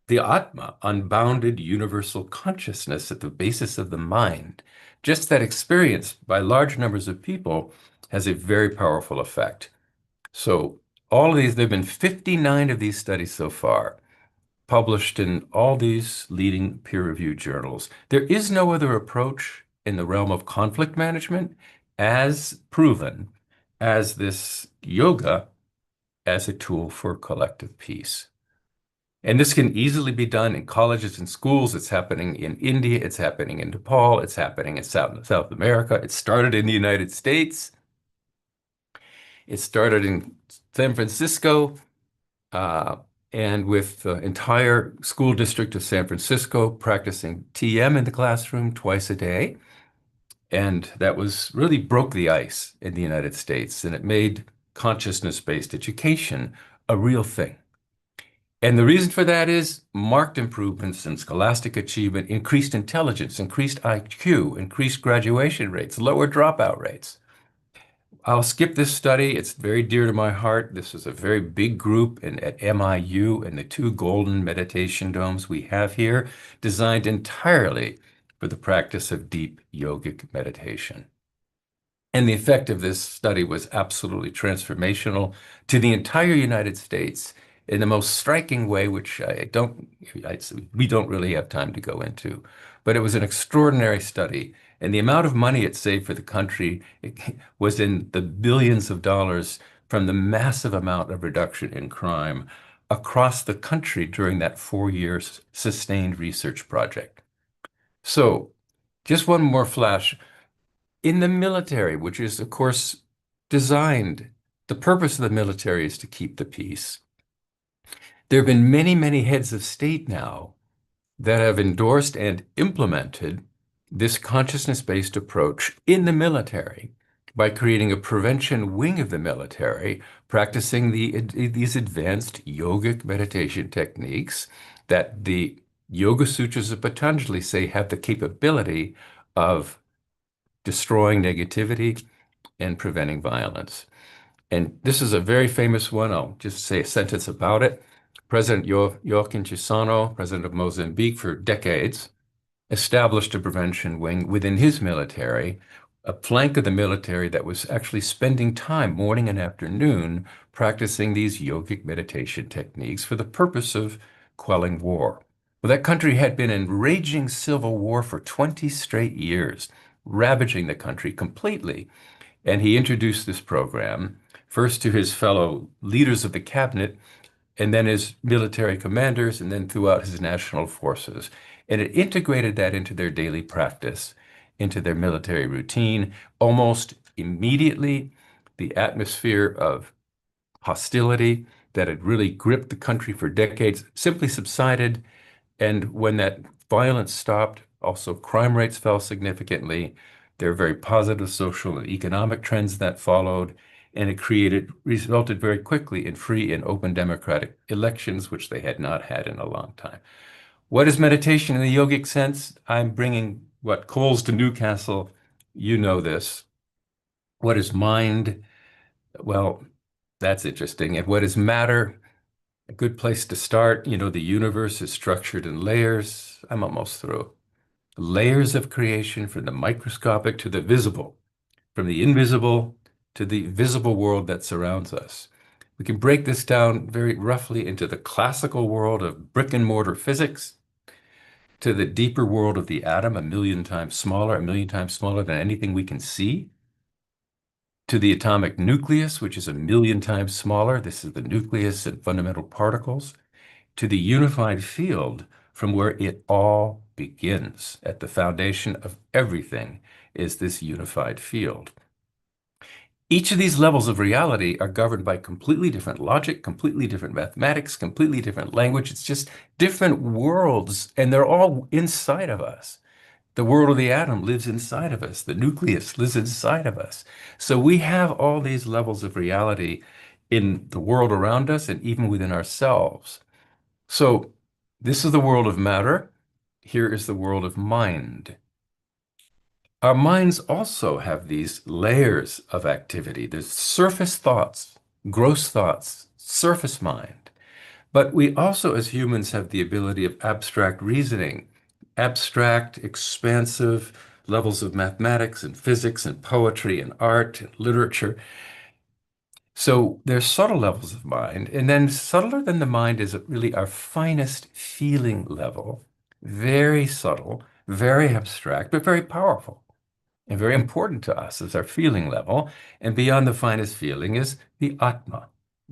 the Atma, unbounded universal consciousness at the basis of the mind, just that experience by large numbers of people has a very powerful effect. So all of these, there have been 59 of these studies so far, published in all these leading peer-reviewed journals. There is no other approach in the realm of conflict management as proven as this yoga as a tool for collective peace. And this can easily be done in colleges and schools. It's happening in India. It's happening in Nepal. It's happening in South America. It started in the United States. It started in San Francisco, and with the entire school district of San Francisco practicing TM in the classroom twice a day. And that was really broke the ice in the United States, and it made consciousness-based education a real thing. And the reason for that is marked improvements in scholastic achievement, increased intelligence, increased IQ, increased graduation rates, lower dropout rates. I'll skip this study. It's very dear to my heart. This is a very big group at MIU and the 2 golden meditation domes we have here, designed entirely for the practice of deep yogic meditation. And the effect of this study was absolutely transformational to the entire United States in the most striking way, which we don't really have time to go into. But it was an extraordinary study. And the amount of money it saved for the country was in the billions of dollars from the massive amount of reduction in crime across the country during that 4-year sustained research project. So just one more flash. In the military, which is, of course, designed, the purpose of the military is to keep the peace. There have been many, many heads of state now that have endorsed and implemented this consciousness-based approach in the military by creating a prevention wing of the military, practicing these advanced yogic meditation techniques that the Yoga Sutras of Patanjali say have the capability of destroying negativity and preventing violence. And this is a very famous one. I'll just say a sentence about it. President Joaquim Chissano, president of Mozambique for decades, established a prevention wing within his military, a flank of the military that was actually spending time morning and afternoon practicing these yogic meditation techniques for the purpose of quelling war. Well, that country had been in raging civil war for 20 straight years, ravaging the country completely. And he introduced this program first to his fellow leaders of the cabinet, and then his military commanders, and then throughout his national forces. And it integrated that into their daily practice, into their military routine. Almost immediately, the atmosphere of hostility that had really gripped the country for decades simply subsided. And when that violence stopped, also crime rates fell significantly. There are very positive social and economic trends that followed, and it resulted very quickly in free and open democratic elections, which they had not had in a long time. What is meditation in the yogic sense? I'm bringing what coals to Newcastle. You know this. What is mind? Well, that's interesting. And what is matter? A good place to start. You know, the universe is structured in layers. I'm almost through. Layers of creation from the microscopic to the visible, from the invisible to the visible world that surrounds us. We can break this down very roughly into the classical world of brick and mortar physics, to the deeper world of the atom, a million times smaller than anything we can see, to the atomic nucleus, which is a million times smaller. This is the nucleus and fundamental particles, to the unified field from where it all begins. At the foundation of everything is this unified field. Each of these levels of reality are governed by completely different logic, completely different mathematics, completely different language. It's just different worlds, and they're all inside of us. The world of the atom lives inside of us. The nucleus lives inside of us. So we have all these levels of reality in the world around us and even within ourselves. So this is the world of matter. Here is the world of mind. Our minds also have these layers of activity. There's surface thoughts, gross thoughts, surface mind. But we also, as humans, have the ability of abstract reasoning, abstract, expansive levels of mathematics and physics and poetry and art and literature. So there's subtle levels of mind, and then subtler than the mind is really our finest feeling level, very subtle, very abstract, but very powerful and very important to us is our feeling level. And beyond the finest feeling is the Atma,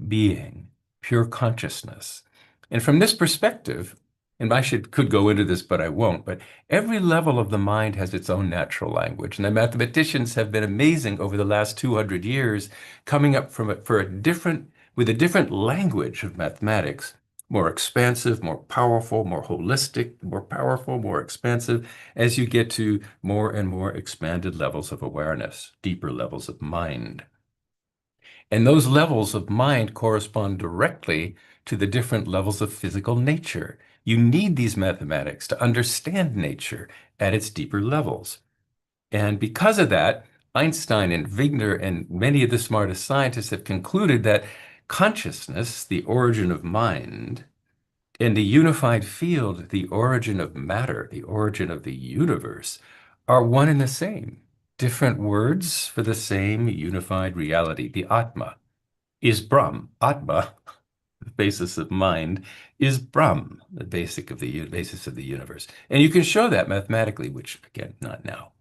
being, pure consciousness. And from this perspective, and could go into this, but I won't, but every level of the mind has its own natural language. And the mathematicians have been amazing over the last 200 years, coming up with a different language of mathematics, more expansive, more powerful, more holistic, more powerful, more expansive, as you get to more and more expanded levels of awareness, deeper levels of mind. And those levels of mind correspond directly to the different levels of physical nature. You need these mathematics to understand nature at its deeper levels. And because of that, Einstein and Wigner and many of the smartest scientists have concluded that consciousness, the origin of mind, and the unified field, the origin of matter, the origin of the universe, are one and the same. Different words for the same unified reality. The Atma is Brahm. Atma, the basis of mind, is Brahm, the basis of the universe. And you can show that mathematically, which again, not now.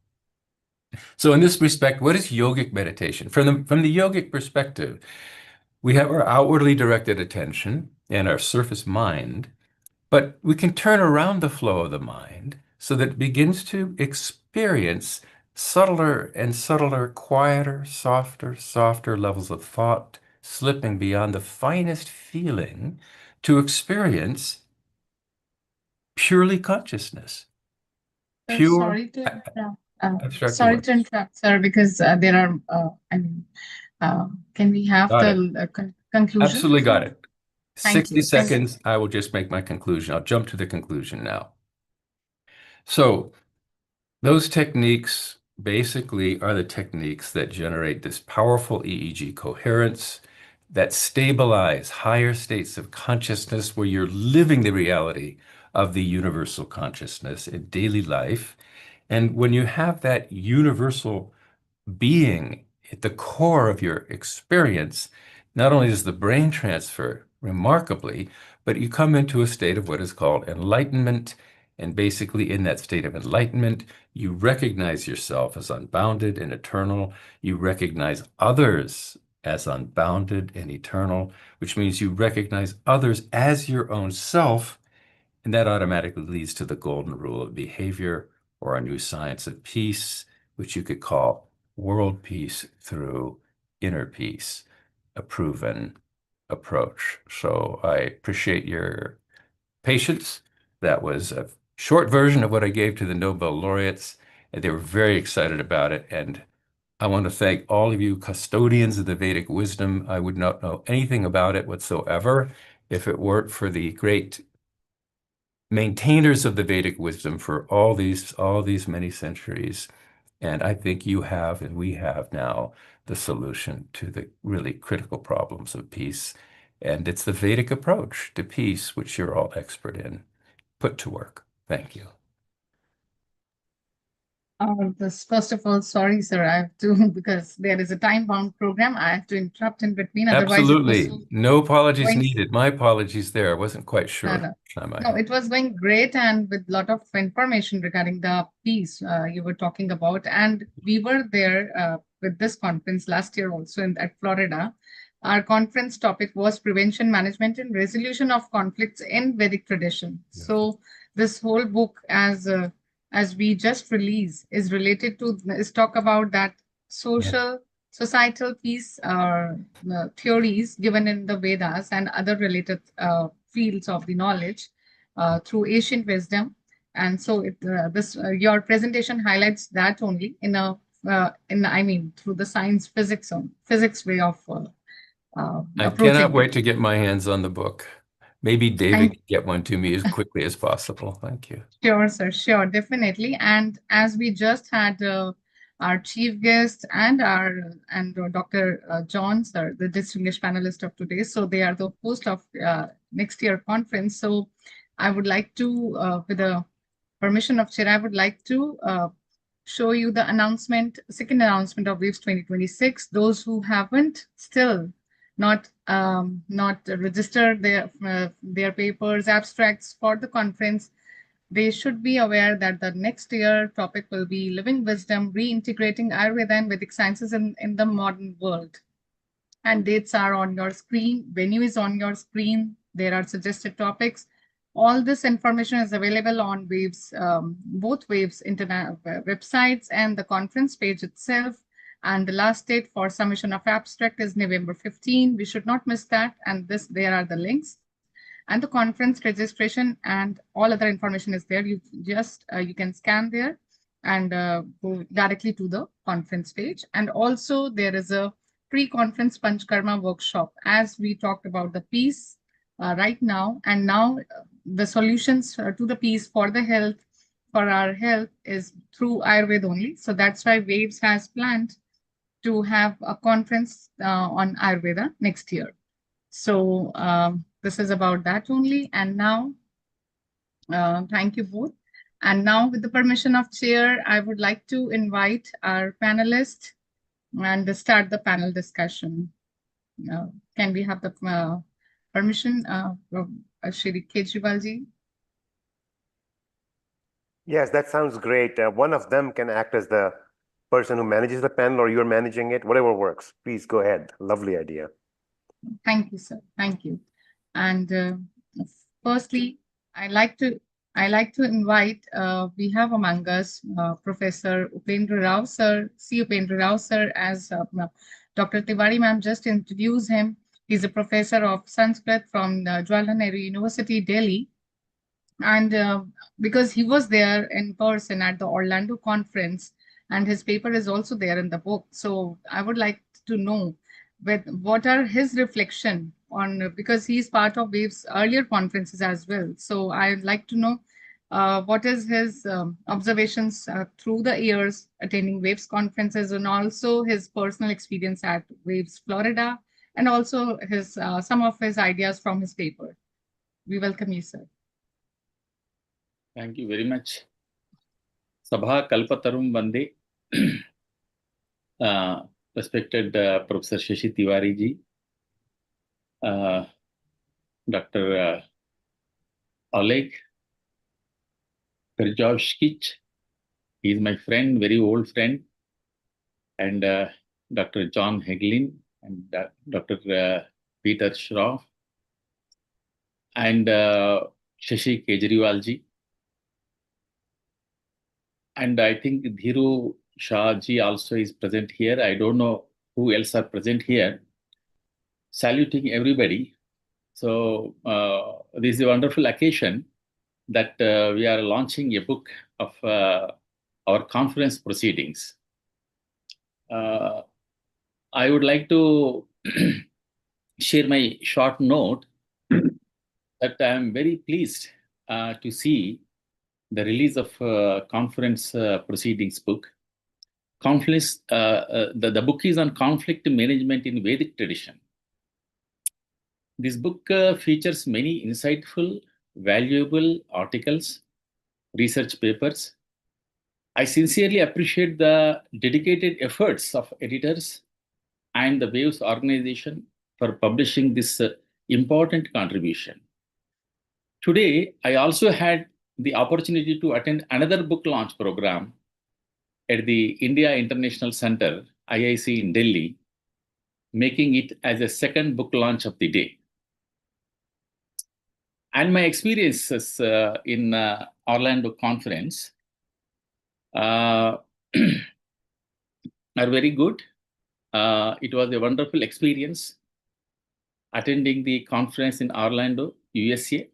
So in this respect, what is yogic meditation? From the yogic perspective, we have our outwardly directed attention and our surface mind, but we can turn around the flow of the mind so that it begins to experience subtler and subtler, quieter, softer levels of thought, slipping beyond the finest feeling to experience purely consciousness. Pure Sorry to interrupt. abstract Sorry awareness. to interrupt, sir, because there are, can we have Got the conclusion? Absolutely got it. Thank 60 you. Thank you. seconds, I will just make my conclusion. I'll jump to the conclusion now. So those techniques basically are the techniques that generate this powerful EEG coherence, that stabilize higher states of consciousness where you're living the reality of the universal consciousness in daily life. And when you have that universal being at the core of your experience, not only does the brain transfer remarkably, but you come into a state of what is called enlightenment. And basically, in that state of enlightenment, you recognize yourself as unbounded and eternal. You recognize others as unbounded and eternal, which means you recognize others as your own self. And that automatically leads to the golden rule of behavior, or a new science of peace, which you could call world peace through inner peace, a proven approach. So I appreciate your patience. That was a short version of what I gave to the Nobel laureates, and they were very excited about it. And I want to thank all of you custodians of the Vedic wisdom. I would not know anything about it whatsoever if it weren't for the great maintainers of the Vedic wisdom for all these many centuries. And I think you have, and we have now, the solution to the really critical problems of peace. And it's the Vedic approach to peace, which you're all expert in. Put to work. Thank you. First of all, sorry, sir, I have to, because there is a time-bound program, I have to interrupt in between. Otherwise, it was Absolutely. No apologies going. needed. My apologies there. I wasn't quite No, sure. no. Time I No, had. it was going great and with a lot of information regarding the piece you were talking about. And we were there with this conference last year also at Florida. Our conference topic was prevention, management, and resolution of conflicts in Vedic tradition. Yeah. So this whole book, as we just released, is related to is talk about that social societal peace theories given in the Vedas and other related fields of the knowledge through ancient wisdom. And so your presentation highlights that only through the physics way of I approaching cannot it. wait to get my hands on the book. Maybe David Thank can get one to me as quickly as possible. Thank you. Sure, sir. Sure, definitely. And as we just had our chief guest and Dr. John, sir, the distinguished panelist of today, so they are the host of next year conference. So I would like to, with the permission of Chair, I would like to show you the second announcement of Waves 2026. Those who haven't still not registered their papers, abstracts for the conference, they should be aware that the next year topic will be Living Wisdom, Reintegrating Ayurveda and Vedic Sciences in the Modern World. And dates are on your screen. Venue is on your screen. There are suggested topics. All this information is available on Waves, both Waves internet websites and the conference page itself. And the last date for submission of abstract is November 15. We should not miss that. And there are the links. And the conference registration and all other information is there. You can scan there and go directly to the conference page. And also there is a pre-conference Panchkarma workshop as we talked about the peace right now. And now the solutions to the peace for our health is through Ayurveda only. So that's why Waves has planned to have a conference on Ayurveda next year. So this is about that only. And now, thank you both. And now with the permission of chair, I would like to invite our panelists and start the panel discussion. Can we have the permission from Shri Kejriwal ji? Yes, that sounds great. One of them can act as the person who manages the panel, or you're managing it, whatever works. Please go ahead. Lovely idea. Thank you, sir. Thank you. And firstly, I like to invite, we have among us Professor Upender Rao, sir, C. Upender Rao, sir, as Dr. Tiwari ma'am just introduced him. He's a professor of Sanskrit from Jawaharlal Nehru University, Delhi. And because he was there in person at the Orlando conference, and his paper is also there in the book. So I would like to know what are his reflection on, because he's part of Wave's earlier conferences as well. So I'd like to know what is his observations through the years attending Wave's conferences, and also his personal experience at Wave's Florida, and also his some of his ideas from his paper. We welcome you, sir. Thank you very much. Sabha Kalpatarum Vande. Respected Professor Shashi Tiwari ji, Dr. Aleh, Perzashkevich, he is my friend, very old friend, and Dr. John Hagelin, and Dr. Peter Scharf, and Shashi Kejriwal ji. And I think Dhiru Shah ji also is present here. I don't know who else are present here. Saluting everybody. So this is a wonderful occasion that we are launching a book of our conference proceedings. I would like to share my short note that I am very pleased to see the release of conference proceedings book. The book is on conflict management in Vedic tradition. This book features many insightful, valuable articles, research papers. I sincerely appreciate the dedicated efforts of editors and the Waves organization for publishing this important contribution. Today, I also had the opportunity to attend another book launch program at the India International Center, IIC in Delhi, making it as a second book launch of the day. And my experiences in Orlando conference are very good. It was a wonderful experience attending the conference in Orlando, USA.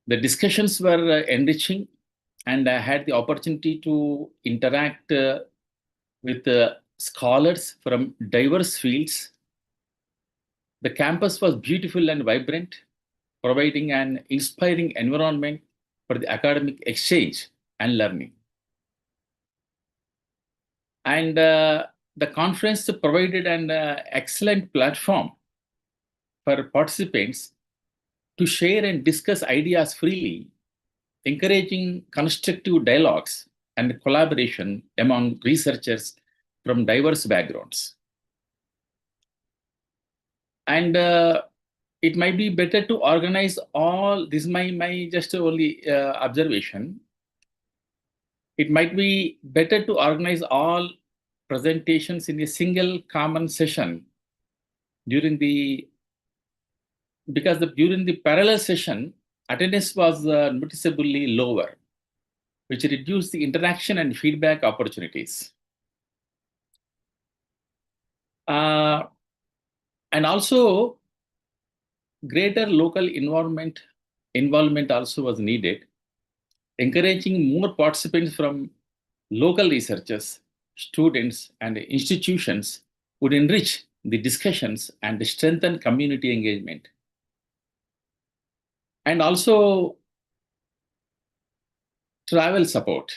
The discussions were enriching, and I had the opportunity to interact with scholars from diverse fields. The campus was beautiful and vibrant, providing an inspiring environment for the academic exchange and learning. And the conference provided an excellent platform for participants to share and discuss ideas freely, encouraging constructive dialogues and collaboration among researchers from diverse backgrounds. And it might be better to organize all, this is my just only observation. It might be better to organize all presentations in a single common session during the parallel session, attendance was noticeably lower, which reduced the interaction and feedback opportunities. And also, greater local involvement also was needed, encouraging more participants from local researchers, students, and institutions would enrich the discussions and strengthen community engagement. And also, travel support.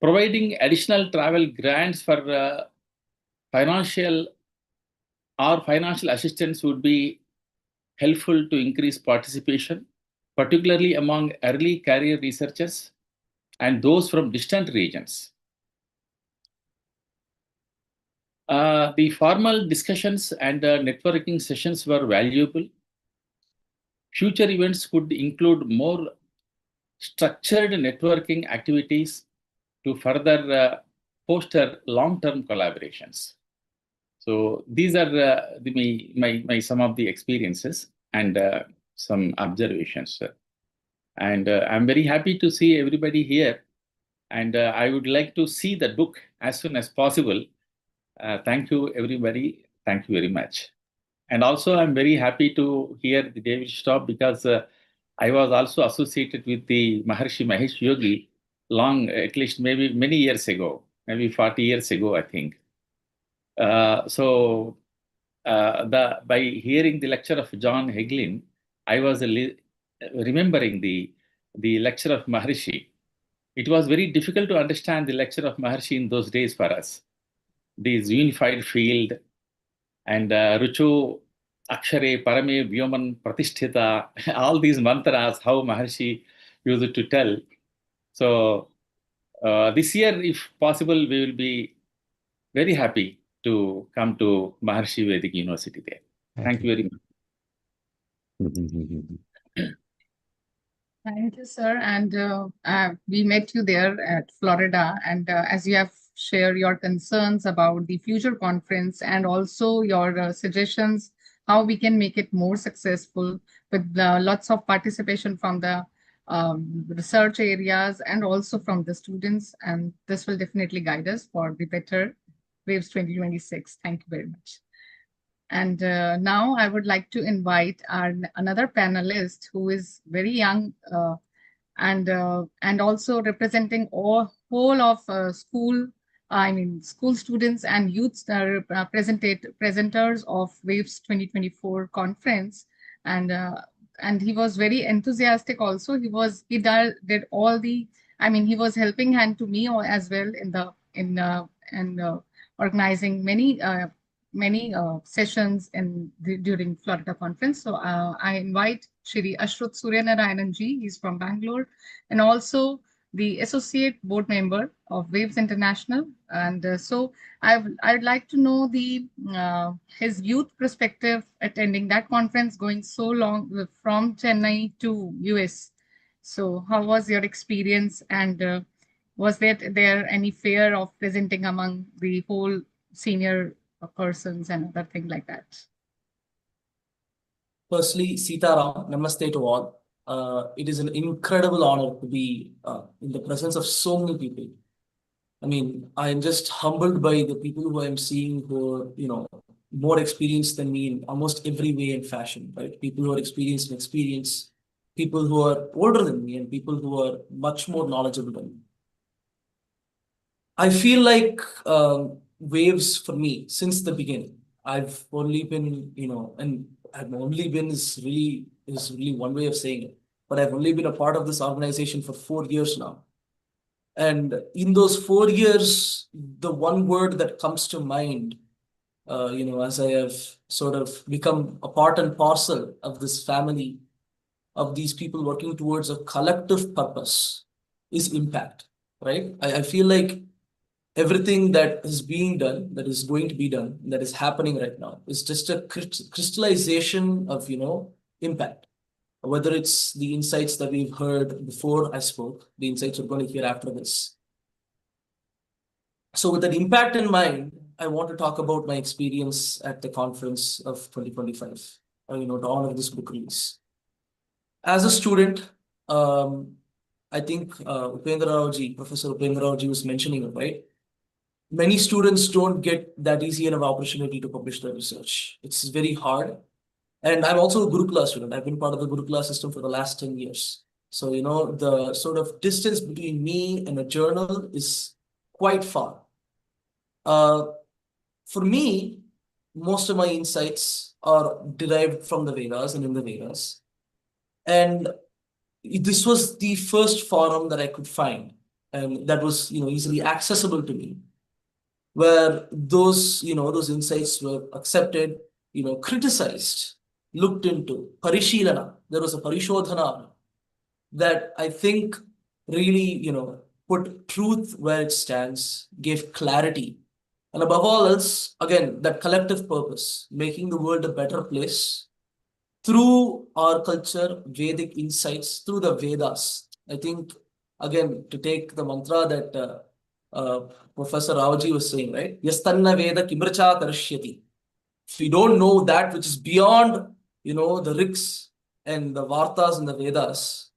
Providing additional travel grants for financial assistance would be helpful to increase participation, particularly among early career researchers and those from distant regions. The formal discussions and networking sessions were valuable. Future events could include more structured networking activities to further foster long-term collaborations. So these are some of the experiences and some observations. And I'm very happy to see everybody here. And I would like to see the book as soon as possible. Thank you, everybody. Thank you very much. And also, I'm very happy to hear the David Stop because I was also associated with the Maharishi Mahesh Yogi at least maybe many years ago, maybe 40 years ago, I think. By hearing the lecture of John Hagelin, I was remembering the lecture of Maharishi. It was very difficult to understand the lecture of Maharishi in those days for us. This unified field and Ruchu, Akshare, Parame, Vyoman, Pratisthita, all these mantras, how Maharishi used to tell. So this year, if possible, we will be very happy to come to Maharishi Vedic University there. Thank you very much. Thank you, sir. And we met you there at Florida. And as you have shared your concerns about the future conference and also your suggestions, how we can make it more successful with lots of participation from the research areas and also from the students. And this will definitely guide us for the better Waves 2026. Thank you very much. And now I would like to invite another panelist who is very young and also representing whole of school students and youth presenters of Waves 2024 conference. And and he was very enthusiastic also. Did all the, I mean, he was helping hand to me as well in organizing many sessions during Florida conference. So I invite Shri Ashruth Suryanarayanan ji, he's from Bangalore, and also the associate board member of Waves International. And so I'd like to know his youth perspective attending that conference, going so long from Chennai to US. So how was your experience, and was there any fear of presenting among the whole senior persons and other thing like that? Firstly, Sitaram, namaste to all. It is an incredible honor to be in the presence of so many people. I mean, I am just humbled by the people who I am seeing who are, more experienced than me in almost every way and fashion, right? People who are experienced in experience, people who are older than me, and people who are much more knowledgeable than me. I feel like Waves for me since the beginning. I've only been, and I've only been is really one way of saying it, but I've only been a part of this organization for 4 years now. And in those 4 years, the one word that comes to mind, as I have sort of become a part and parcel of this family, of these people working towards a collective purpose, is impact, right? I feel like everything that is being done, that is going to be done, that is happening right now, is just a crystallization of, impact. Whether it's the insights that we've heard before I spoke, the insights we're going to hear after this. So with that impact in mind, I want to talk about my experience at the conference of 2025, to honor this book release. As a student, I think Professor Upender was mentioning it, right? Many students don't get that easy of opportunity to publish their research. It's very hard. And I'm also a Gurukula student. I've been part of the Gurukula system for the last 10 years. So, the sort of distance between me and a journal is quite far. For me, most of my insights are derived from the Vedas and in the Vedas. And this was the first forum that I could find, and that was, easily accessible to me, where those insights were accepted, criticized, looked into, parishilana. There was a parishodhana that I think really, put truth where it stands, gave clarity. And above all else, again, that collective purpose, making the world a better place through our culture, Vedic insights, through the Vedas. I think, again, to take the mantra that Professor Raoji was saying, right? Yastanna Veda Kimracha Karishyati. If we don't know that which is beyond, the Riks and the Vartas and the Vedas,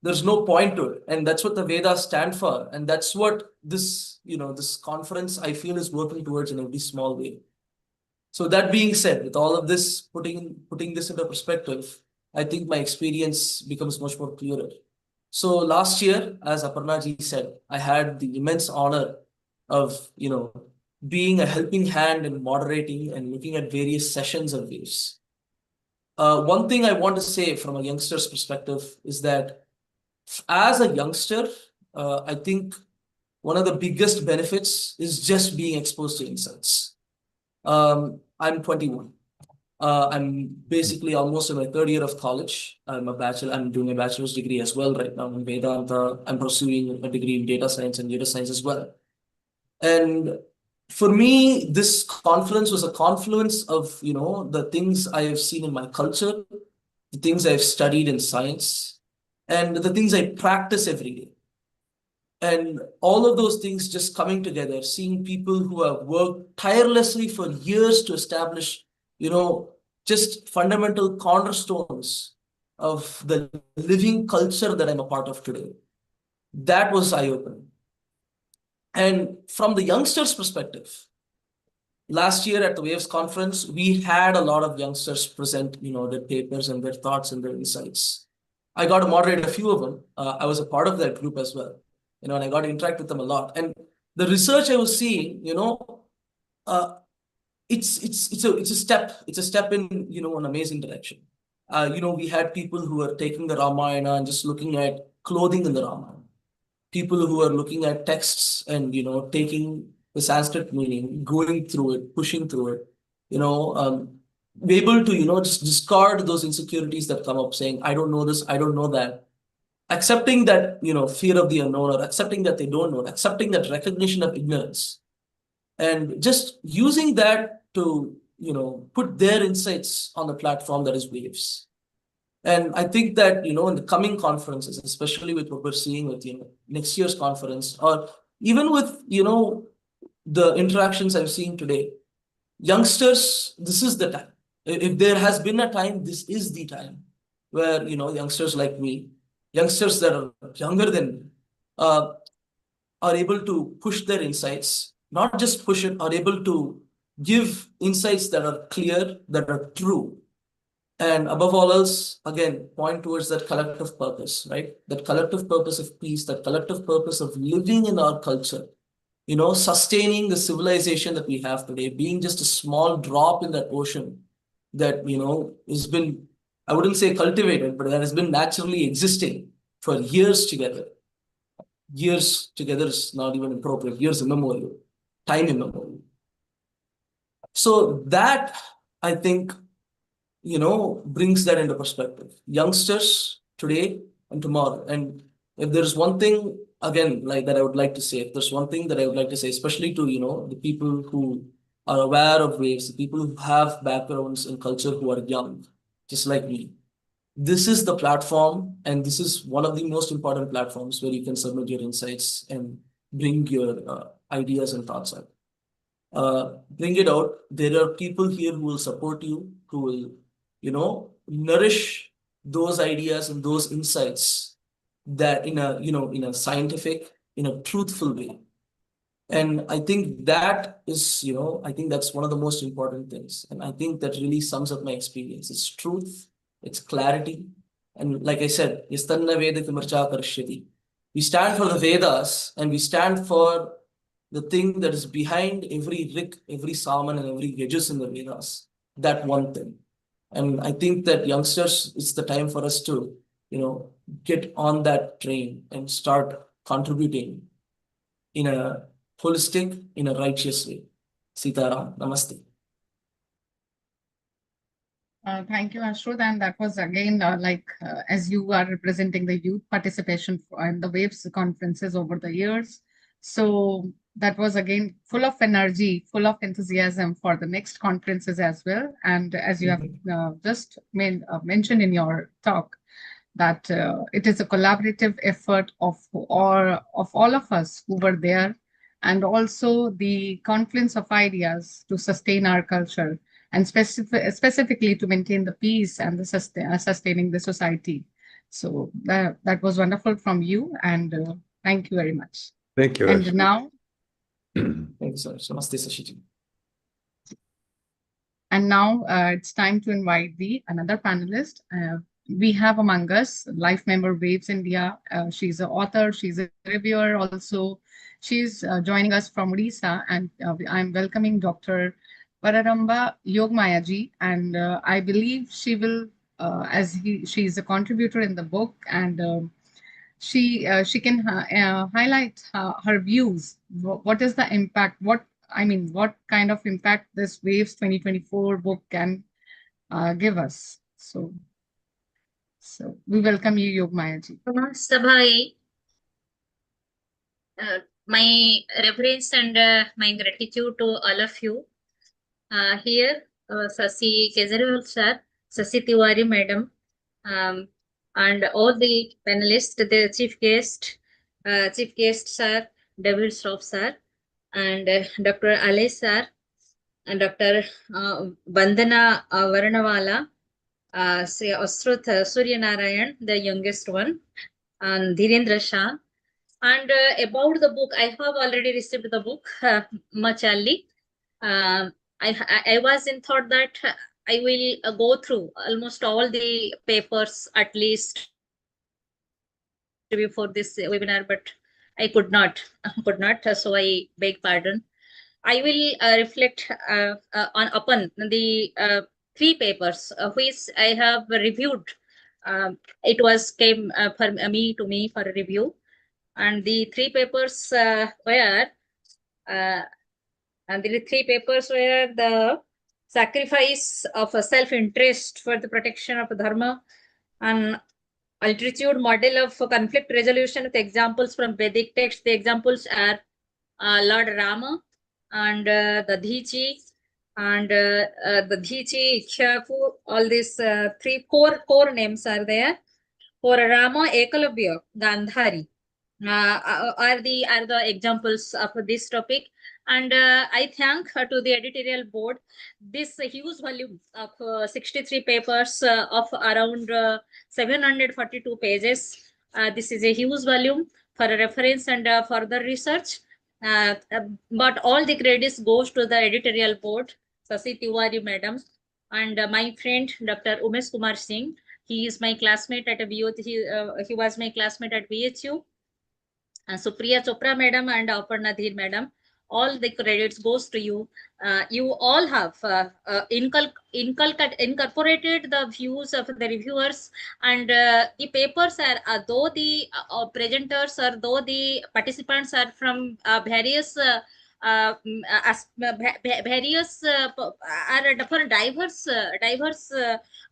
there's no point to it. And that's what the Vedas stand for. And that's what this, this conference, I feel, is working towards in every small way. So that being said, with all of this, putting this into perspective, I think my experience becomes much more clearer. So last year, as Aparna ji said, I had the immense honor of, being a helping hand and moderating and looking at various sessions of Waves. One thing I want to say from a youngster's perspective is that as a youngster, I think one of the biggest benefits is just being exposed to insights. I'm 21. I'm basically almost in my 3rd year of college. I'm doing a bachelor's degree as well right now in Vedanta. I'm pursuing a degree in data science and data science as well. And for me, this conference was a confluence of, the things I have seen in my culture, the things I've studied in science, and the things I practice every day. And all of those things just coming together, seeing people who have worked tirelessly for years to establish, just fundamental cornerstones of the living culture that I'm a part of today. That was eye-opening. And from the youngsters' perspective, last year at the Waves conference, we had a lot of youngsters present, their papers and their thoughts and their insights. I got to moderate a few of them. I was a part of that group as well, and I got to interact with them a lot. And the research I was seeing, it's a step in, an amazing direction. We had people who were taking the Ramayana and just looking at clothing in the Ramayana. People who are looking at texts and, taking the Sanskrit meaning, going through it, pushing through it, be able to, just discard those insecurities that come up saying, I don't know this, I don't know that. Accepting that, fear of the unknown, or accepting that they don't know, accepting that recognition of ignorance, and just using that to, put their insights on the platform that is Waves. And I think that, in the coming conferences, especially with what we're seeing with, next year's conference, or even with, the interactions I'm seeing today, youngsters, this is the time. If there has been a time, this is the time where, youngsters like me, youngsters that are younger than me, are able to push their insights, not just push it, are able to give insights that are clear, that are true. And above all else, again, point towards that collective purpose, right? That collective purpose of peace, that collective purpose of living in our culture, sustaining the civilization that we have today, being just a small drop in that ocean that, has been, I wouldn't say cultivated, but that has been naturally existing for years together. Years together is not even appropriate, years immemorial, time immemorial. So that, I think, brings that into perspective. Youngsters today and tomorrow. And if there's one thing, again, like that I would like to say, if there's one thing that I would like to say, especially to, the people who are aware of Waves, the people who have backgrounds in culture who are young, just like me, this is the platform, and this is one of the most important platforms where you can submit your insights and bring your ideas and thoughts out. Bring it out. There are people here who will support you, who will, nourish those ideas and those insights that in a scientific, in a truthful way. And I think that is, I think that's one of the most important things. And I think that really sums up my experience. It's truth, it's clarity. And like I said, Yastanna Veda Vimarcha Karishyati. We stand for the Vedas, and we stand for the thing that is behind every rik, every saman, and every yajus in the Vedas. That one thing. And I think that youngsters, it's the time for us to, get on that train and start contributing in a holistic, in a righteous way. Sitaram, namaste. Thank you, Ashruth. And that was again as you are representing the youth participation in the Waves conferences over the years. So that was again full of energy, full of enthusiasm for the next conferences as well. And as you have just mentioned in your talk, that it is a collaborative effort of all of us who were there, and also the confluence of ideas to sustain our culture, and specifically to maintain the peace and the sustaining the society. So that was wonderful from you, and thank you very much. Thank you. And Ashruth. now, Thank you, sir. Namaste, Sashi. and now it's time to invite another panelist. We have among us life member Waves India. She's an author, she's a reviewer also. She's joining us from Odisha, and I'm welcoming Dr. Paramba Yogamaya ji, and I believe she will, she's a contributor in the book, and she can highlight her views. What is the impact? What kind of impact this Waves 2024 book can give us? So we welcome you, Yogamaya ji. Sabhai, my reverence and my gratitude to all of you. Here, Sashi Kejriwal sir, Sashi Tiwari madam, and all the panelists, the chief guest sir, David Scharf sir, and Dr. Aleh sir, and Dr. Vandana Baranwal, Ashruth Suryanarayanan, the youngest one, and Dhirendra Shah. And about the book, I have already received the book much early. I was in thought that I will go through almost all the papers at least before this webinar, but I could not. So I beg pardon. I will reflect upon the 3 papers which I have reviewed. It was came for me for review, and the 3 papers were the sacrifice of a self-interest for the protection of dharma, an altitude model of conflict resolution with examples from Vedic texts. The examples are Lord Rama and the Dhichi and the Dhichi, Ikshaku. All these 3 core names are there. For Rama, Ekalavya, Gandhari are the examples of this topic. And I thank to the editorial board. This huge volume of 63 papers of around 742 pages. This is a huge volume for reference and further research. But all the credits goes to the editorial board, Sashi Tiwari madam, and my friend Dr. Umesh Kumar Singh. He is my classmate at BOT. He was my classmate at BHU. Supriya Chopra madam and Aparna Dhir madam, all the credits goes to you. You all have incorporated the views of the reviewers, and the papers are though the presenters or though the participants are from various various are for diverse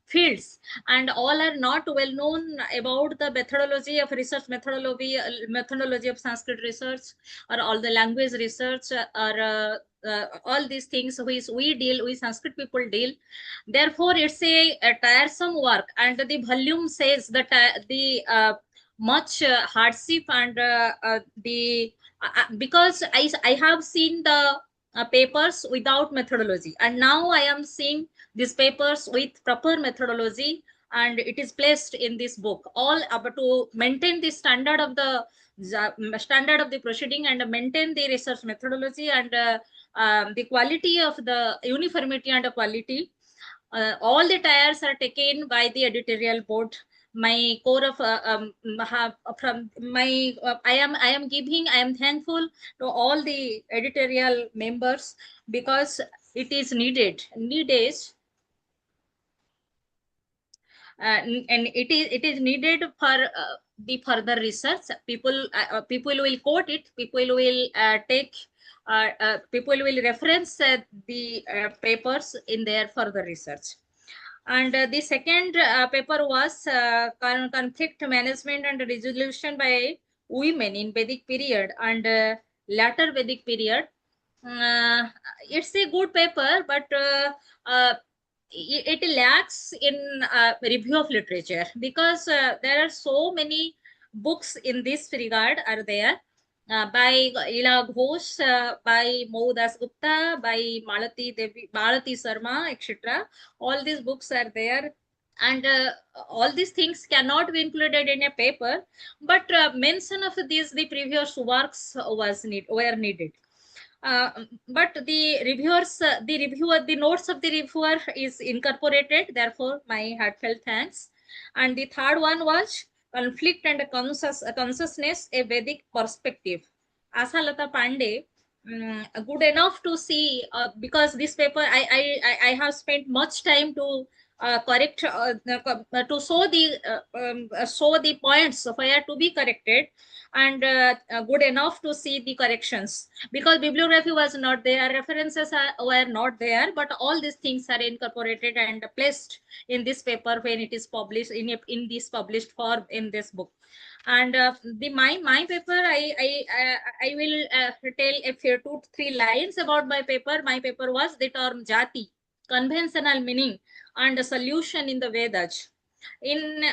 fields, and all are not well known about the methodology of research, methodology of Sanskrit research, or all the language research, or all these things which we Sanskrit people deal. Therefore, it's a tiresome work, and the volume says that the much hardship and because I have seen the papers without methodology, and now I am seeing these papers with proper methodology, and it is placed in this book, all about to maintain the standard of the proceeding and maintain the research methodology and the quality of the uniformity and quality. All the tires are taken by the editorial board. My core of from my I am thankful to all the editorial members, because it is needed and it is needed for the further research. People will quote it, people will take people will reference the papers in their further research. And the second paper was conflict management and resolution by women in Vedic period and later Vedic period. It's a good paper, but it lacks in review of literature, because there are so many books in this regard are there, by Ila Ghosh, by Moudas Gupta, by Malati Devi, Malati Sarma, etc. All these books are there, and all these things cannot be included in a paper, but mention of the previous works were needed. But the the notes of the reviewer is incorporated. Therefore, my heartfelt thanks. And the third one was conflict and consciousness, a Vedic perspective. Asalata Pandey, good enough to see, because this paper I have spent much time to correct to show the points where to be corrected, and good enough to see the corrections, because bibliography was not there, references were not there, but all these things are incorporated and placed in this paper when it is published in this published form in this book. And my paper, I will tell a few 2-3 lines about my paper. My paper was the term jati, conventional meaning and a solution in the Vedas. In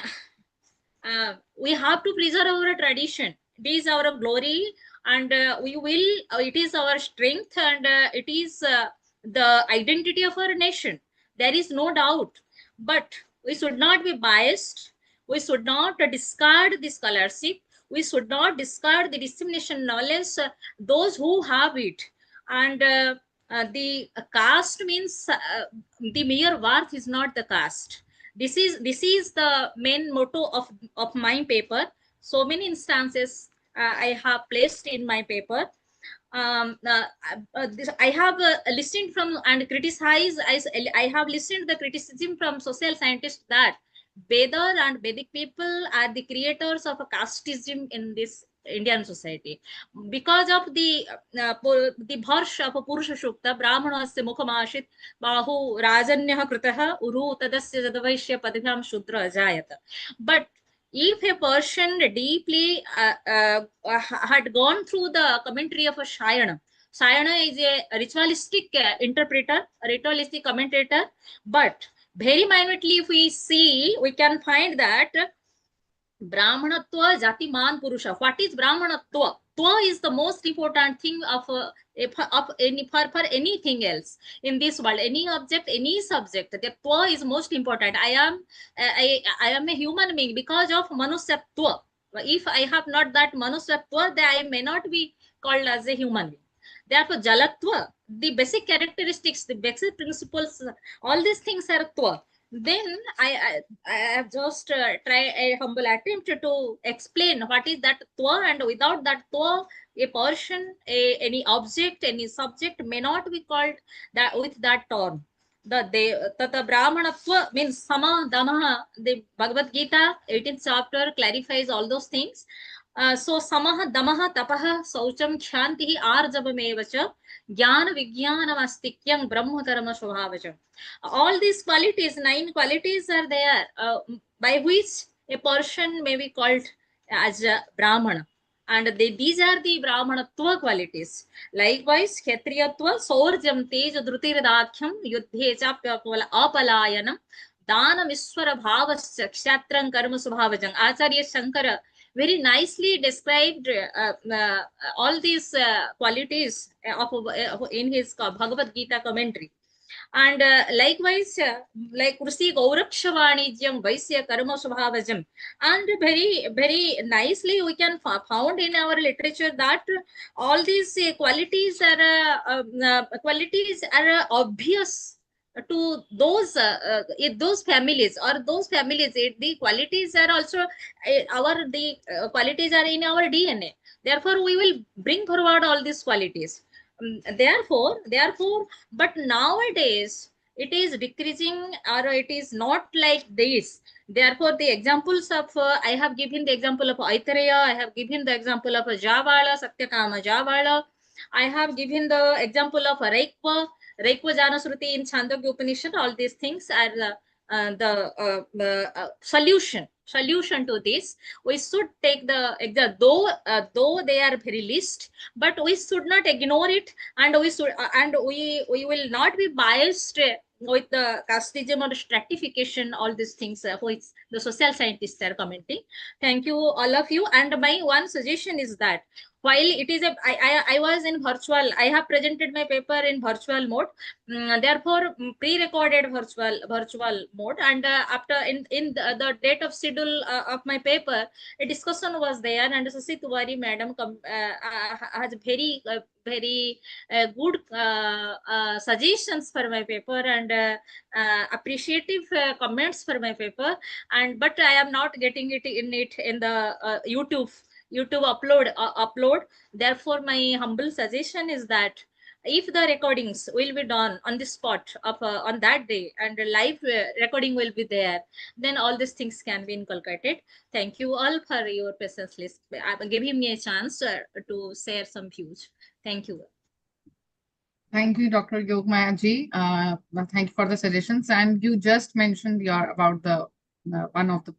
we have to preserve our tradition. It is our glory, and we will. It is our strength, and it is the identity of our nation. There is no doubt. But we should not be biased. We should not discard the scholarship. We should not discard the dissemination knowledge. Those who have it, and the caste means the mere worth is not the caste. This is the main motto of my paper. So many instances I have placed in my paper. I have listened from and criticized. I have listened the criticism from social scientists that Veda and Vedic people are the creators of a casteism in this Indian society because of the bharsh of a Purusha Shukta Brahmanasya Mukhamashit Bahu Rajanyah Kritaha Uru Tadasya Jadavaishya Padhyam Shudra Ajayata. But if a person deeply had gone through the commentary of a Shayana, Sayana is a ritualistic interpreter, a ritualistic commentator, but very minutely if we see, we can find that Brahmanatva Jatiman Purusha. What is Brahmanatva? Tva is the most important thing of any for anything else in this world. Any object, any subject. The Tva is most important. I am a human being because of Manusyatva. If I have not that Manusyatva, then I may not be called as a human being. Therefore, Jalatva, the basic characteristics, the basic principles, all these things are Tva. Then I have just tried a humble attempt to explain what is that Twa, and without that Twa, a person, any object, any subject may not be called that with that term. The Brahmanatva means Sama Damaha. The Bhagavad Gita 18th chapter clarifies all those things. So Samaha Damaha Tapaha Saucham Kshantihi Arjavamevacha Jnana Vijnana Mastikyam Brahma Karma Swabhavacha. All these qualities, 9 qualities are there by which a person may be called as a Brahmana. And these are the Brahmanatva qualities. Likewise, Kshatriyatva, Saurjam Tej Drutiradakhyam Yudhe Apalayanam Danam Iswara Bhavasya Kshatrang Karma Subhavajam. Acharya Shankara very nicely described all these qualities in his Bhagavad Gita commentary. And likewise, like Krusi Gaurakshavanijam Vaisya Karma Subhavajam. And very nicely we can found in our literature that all these qualities are obvious to those families, or those families, the qualities are also qualities are in our DNA. Therefore, we will bring forward all these qualities. Therefore, but nowadays it is decreasing, or it is not like this. Therefore, the examples of I have given the example of Aitareya, I have given the example of Javala, Satyakama Javala, I have given the example of Raikva Janasruti in Chandogya Upanishad. All these things are the solution to this. We should take the though they are very least, but we should not ignore it, and we will not be biased with the casteism or stratification, all these things which the social scientists are commenting. Thank you, all of you. And my one suggestion is that while it is I was in virtual, I have presented my paper in virtual mode, therefore pre-recorded virtual mode, and after in the date of schedule of my paper, a discussion was there, and Sashi Tiwari madam has very good suggestions for my paper, and appreciative comments for my paper, and but I am not getting it in the YouTube upload. Therefore, my humble suggestion is that if the recordings will be done on the spot of on that day, and a live recording will be there, then all these things can be inculcated. Thank you all for your patience, giving me a chance to share some views. Thank you. Thank you, Dr. Yogamaya ji. Thank you for the suggestions. And you just mentioned about the one of the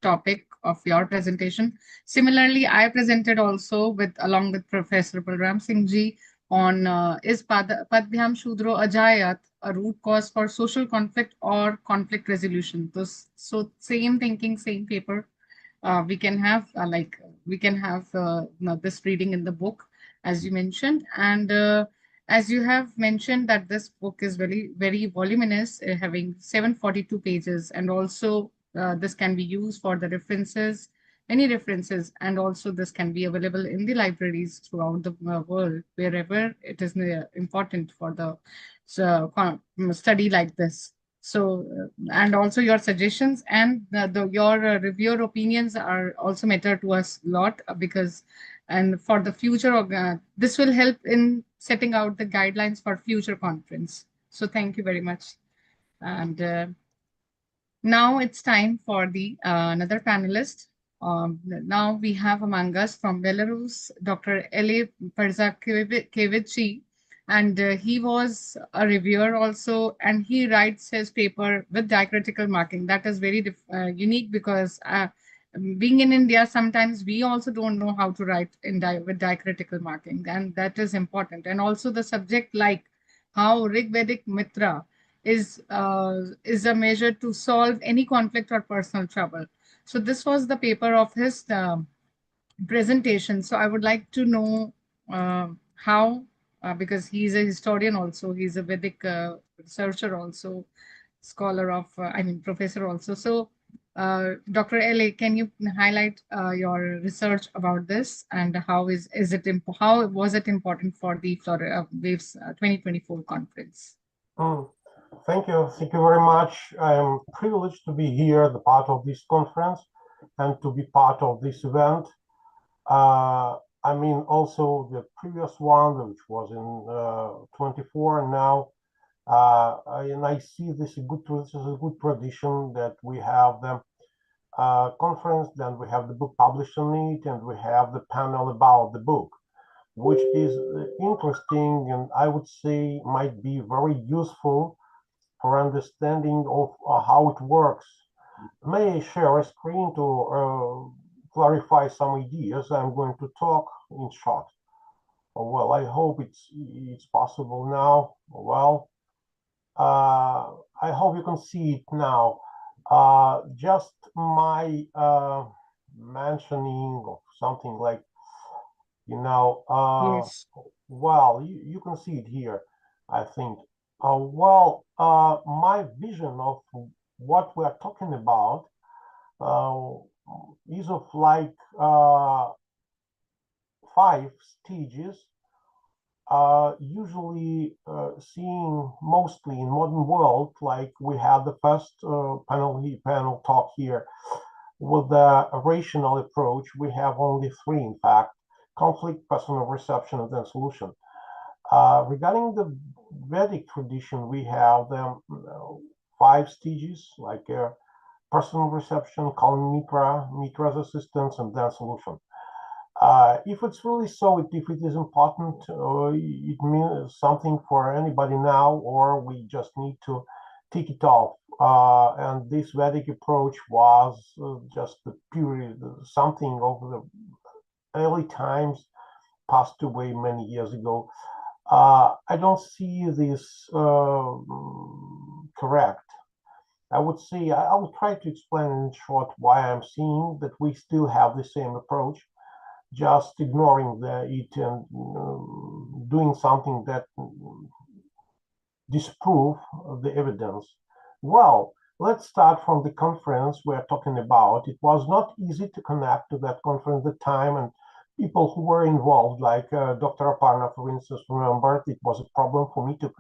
topic of your presentation. Similarly, I presented also along with Professor Balram Singh ji on is Padhyam Shudro Ajayat a root cause for social conflict or conflict resolution? So same thinking, same paper. We can have this reading in the book, as you mentioned, and as you have mentioned that this book is very voluminous, having 742 pages, and also this can be used for the references, any references, and also this can be available in the libraries throughout the world, wherever it is important for the study like this. So, and also your suggestions and your reviewer opinions are also matter to us a lot, because and for the future, this will help in setting out the guidelines for future conference. So thank you very much. And now it's time for the another panelist. Now we have among us from Belarus, Dr. Aleh Perzashkevich, and he was a reviewer also, and he writes his paper with diacritical marking. That is very unique because being in India, sometimes we also don't know how to write with diacritical marking, and that is important. And also the subject like how Rig Vedic Mitra is a measure to solve any conflict or personal trouble. So this was the paper of his presentation. So I would like to know how, because he's a historian also, he's a Vedic researcher also, scholar of, professor also. So Dr. Aleh, can you highlight your research about this, and how was it important for the Waves 2024 conference? Thank you very much. I am privileged to be here, the part of this conference, and to be part of this event. Also the previous one, which was in 24, and now, and I see this is a good tradition that we have the conference, then we have the book published on it, and we have the panel about the book, which is interesting, and I would say might be very useful for understanding of how it works. May I share a screen to clarify some ideas? I'm going to talk in short. Well, I hope it's possible now. Well, I hope you can see it now. Just my mentioning of something like, Yes. well, you can see it here, I think. My vision of what we're talking about is of like 5 stages, usually seen mostly in modern world, like we have the first panel talk here. With the rational approach, we have only 3, in fact: conflict, personal reception, and then solution. Regarding the Vedic tradition, we have them 5 stages, like personal reception, calling Mitra's assistance, and then solution. If it's really so, if it is important, it means something for anybody now, or we just need to tick it off. And this Vedic approach was just the period, something of the early times, passed away many years ago. I don't see this correct. I would say I will try to explain in short why I'm seeing that we still have the same approach, just ignoring it and doing something that disprove the evidence. Well, let's start from the conference we're talking about. It was not easy to connect to that conference at the time, and people who were involved, like Dr. Aparna, for instance, remembered it was a problem for me to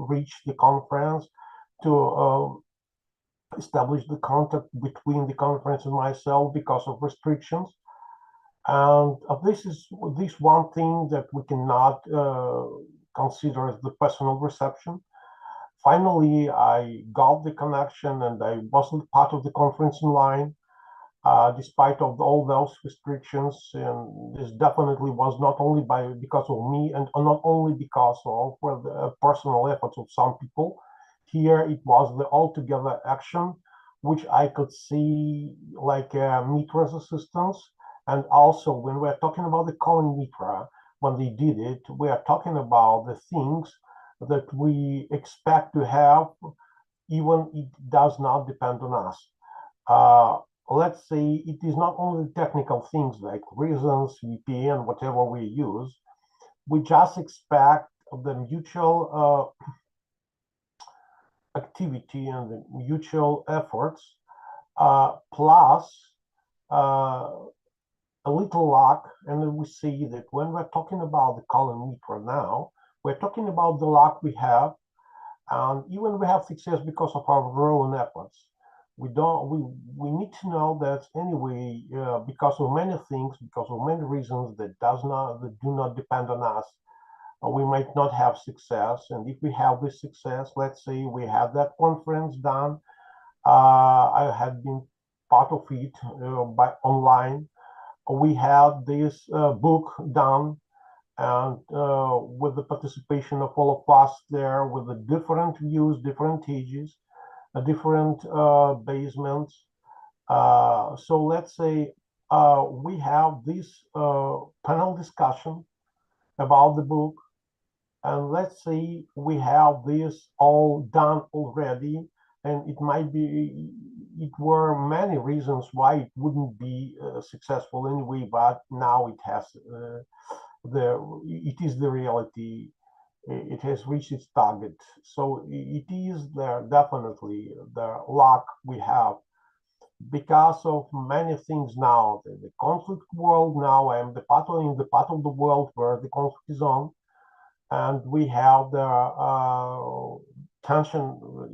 reach the conference, to establish the contact between the conference and myself because of restrictions. And this is one thing that we cannot consider as the personal reception. Finally, I got the connection, and I wasn't part of the conference in line, despite of all those restrictions. And this definitely was not only because of me, and not only because of the personal efforts of some people. Here it was the altogether action, which I could see like Mitra's assistance. And also, when we're talking about the calling Mitra, when they did it, we are talking about the things that we expect to have, even it does not depend on us. Let's say it is not only technical things like reasons, VPN, whatever we use. We just expect the mutual activity and the mutual efforts, plus a little luck. And then we see that when we're talking about the column Mitra now, we're talking about the luck we have, and even we have success because of our own efforts. we need to know that anyway, because of many things, because of many reasons that do not depend on us, we might not have success. And if we have this success, let's say we had that conference done, I had been part of it by online. We had this book done, and with the participation of all of us there, with the different views, different ages, different basements. So let's say we have this panel discussion about the book, and let's say we have this all done already, and it were many reasons why it wouldn't be successful anyway, but now it has it is the reality. It has reached its target. So it is there definitely the luck we have because of many things now. The conflict world now, I'm in the part of the world where the conflict is on, and we have the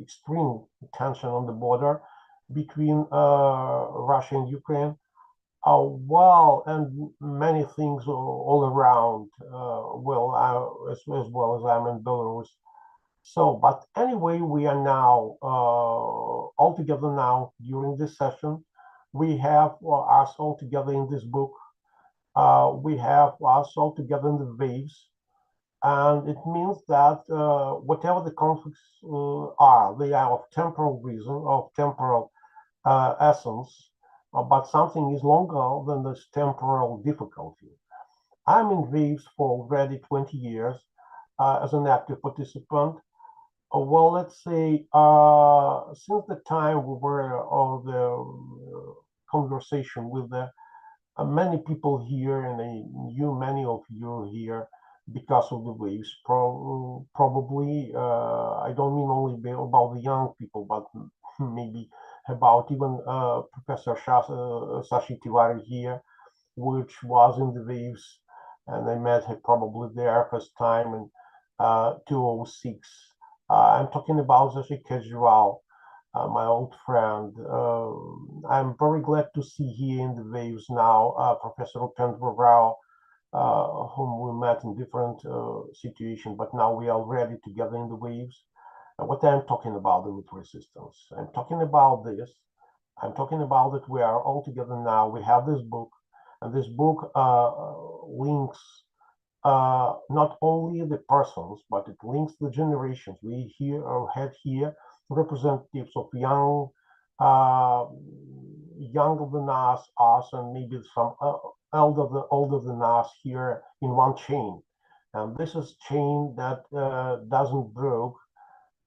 extreme tension on the border between Russia and Ukraine. Well, and many things all around. As well as I'm in Belarus. So, but anyway, we are now all together now during this session. We have us all together in this book. We have us all together in the waves. And it means that whatever the conflicts are, they are of temporal reason, of temporal essence, but something is longer than this temporal difficulty. I'm in waves for already 20 years as an active participant. Well, let's say since the time we were on the conversation with the many people here, and I knew many of you here because of the waves. Probably, I don't mean only about the young people, but maybe about even Professor Sashi Tiwari here, which was in the waves, and I met her probably there first time in 2006. I'm talking about Sashi Kejriwal, my old friend. I'm very glad to see here in the waves now Professor Upender, whom we met in different situations, but now we are already together in the waves. What I'm talking about the military systems. I'm talking about this. I'm talking about that we are all together now. We have this book, and this book links not only the persons, but it links the generations. We had here representatives of younger than us, and maybe some older than us here in one chain. And this is chain that doesn't broke.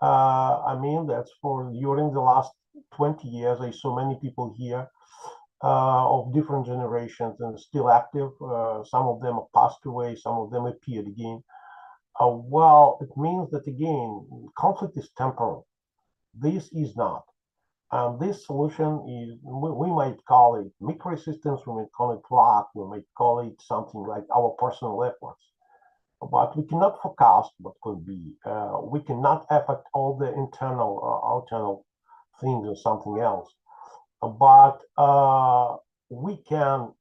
I mean, that's for during the last 20 years, I saw many people here of different generations and still active. Some of them have passed away, some of them appeared again. Well, it means that again, conflict is temporal. This is not. This solution is, we might call it microsystems, we might call it luck, we might call it something like our personal efforts. But we cannot forecast what could be. We cannot affect all the internal external things or something else. But we can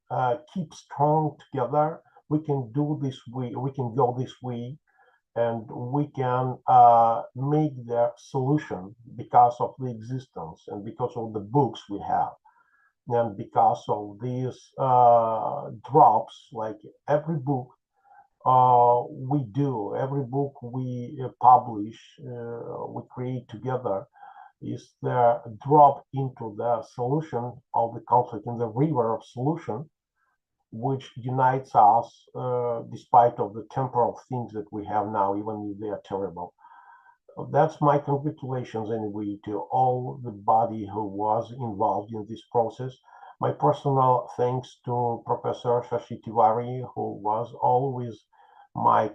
keep strong together. We can do this way. We can go this way, and we can make the solution because of the existence and because of the books we have, and because of these drops. Like every book we do, every book we publish, we create together, is the drop into the solution of the conflict, in the river of solution, which unites us despite of the temporal things that we have now, even if they are terrible. That's my congratulations anyway to all the body who was involved in this process. My personal thanks to Professor Shashi Tiwari, who was always my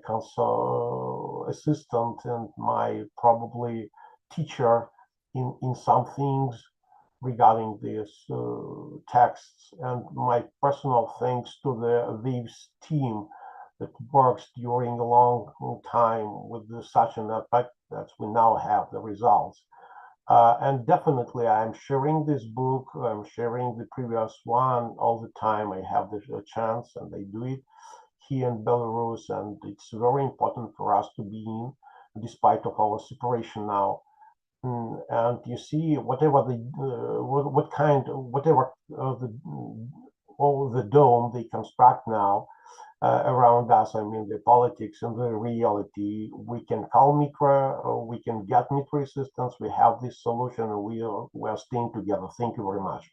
assistant and my probably teacher in some things regarding these texts, and my personal thanks to the Vives team that works during a long time with such an effect that we now have the results. And definitely, I'm sharing this book. I'm sharing the previous one all the time. I have the chance, and I do it here in Belarus, and it's very important for us to be in, despite of our separation now. And you see, whatever the whatever all the dome they construct now around us, I mean the politics and the reality, we can call Mitra, we can get Mitra assistance, we have this solution, and we are staying together. Thank you very much.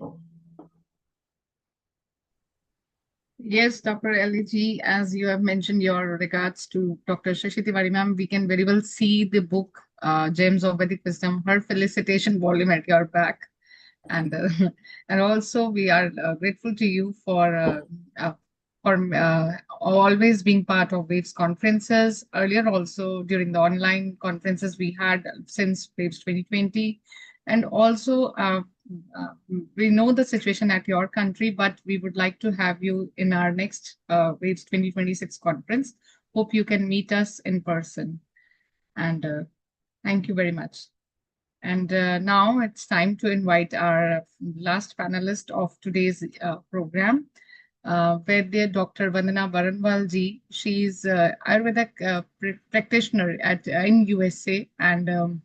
Yes, Dr. Aleh, as you have mentioned your regards to Dr. Shashi Tiwari ma'am, we can very well see the book, Gems of Vedic Wisdom, her felicitation volume at your back. And and also we are grateful to you for always being part of Waves conferences. Earlier also during the online conferences we had since Waves 2020. And also uh, we know the situation at your country, but we would like to have you in our next Waves 2026 conference. Hope you can meet us in person. And thank you very much. And now it's time to invite our last panelist of today's program, Vaidya Dr. Vandana Baranwal ji. She's Ayurvedic practitioner in USA, and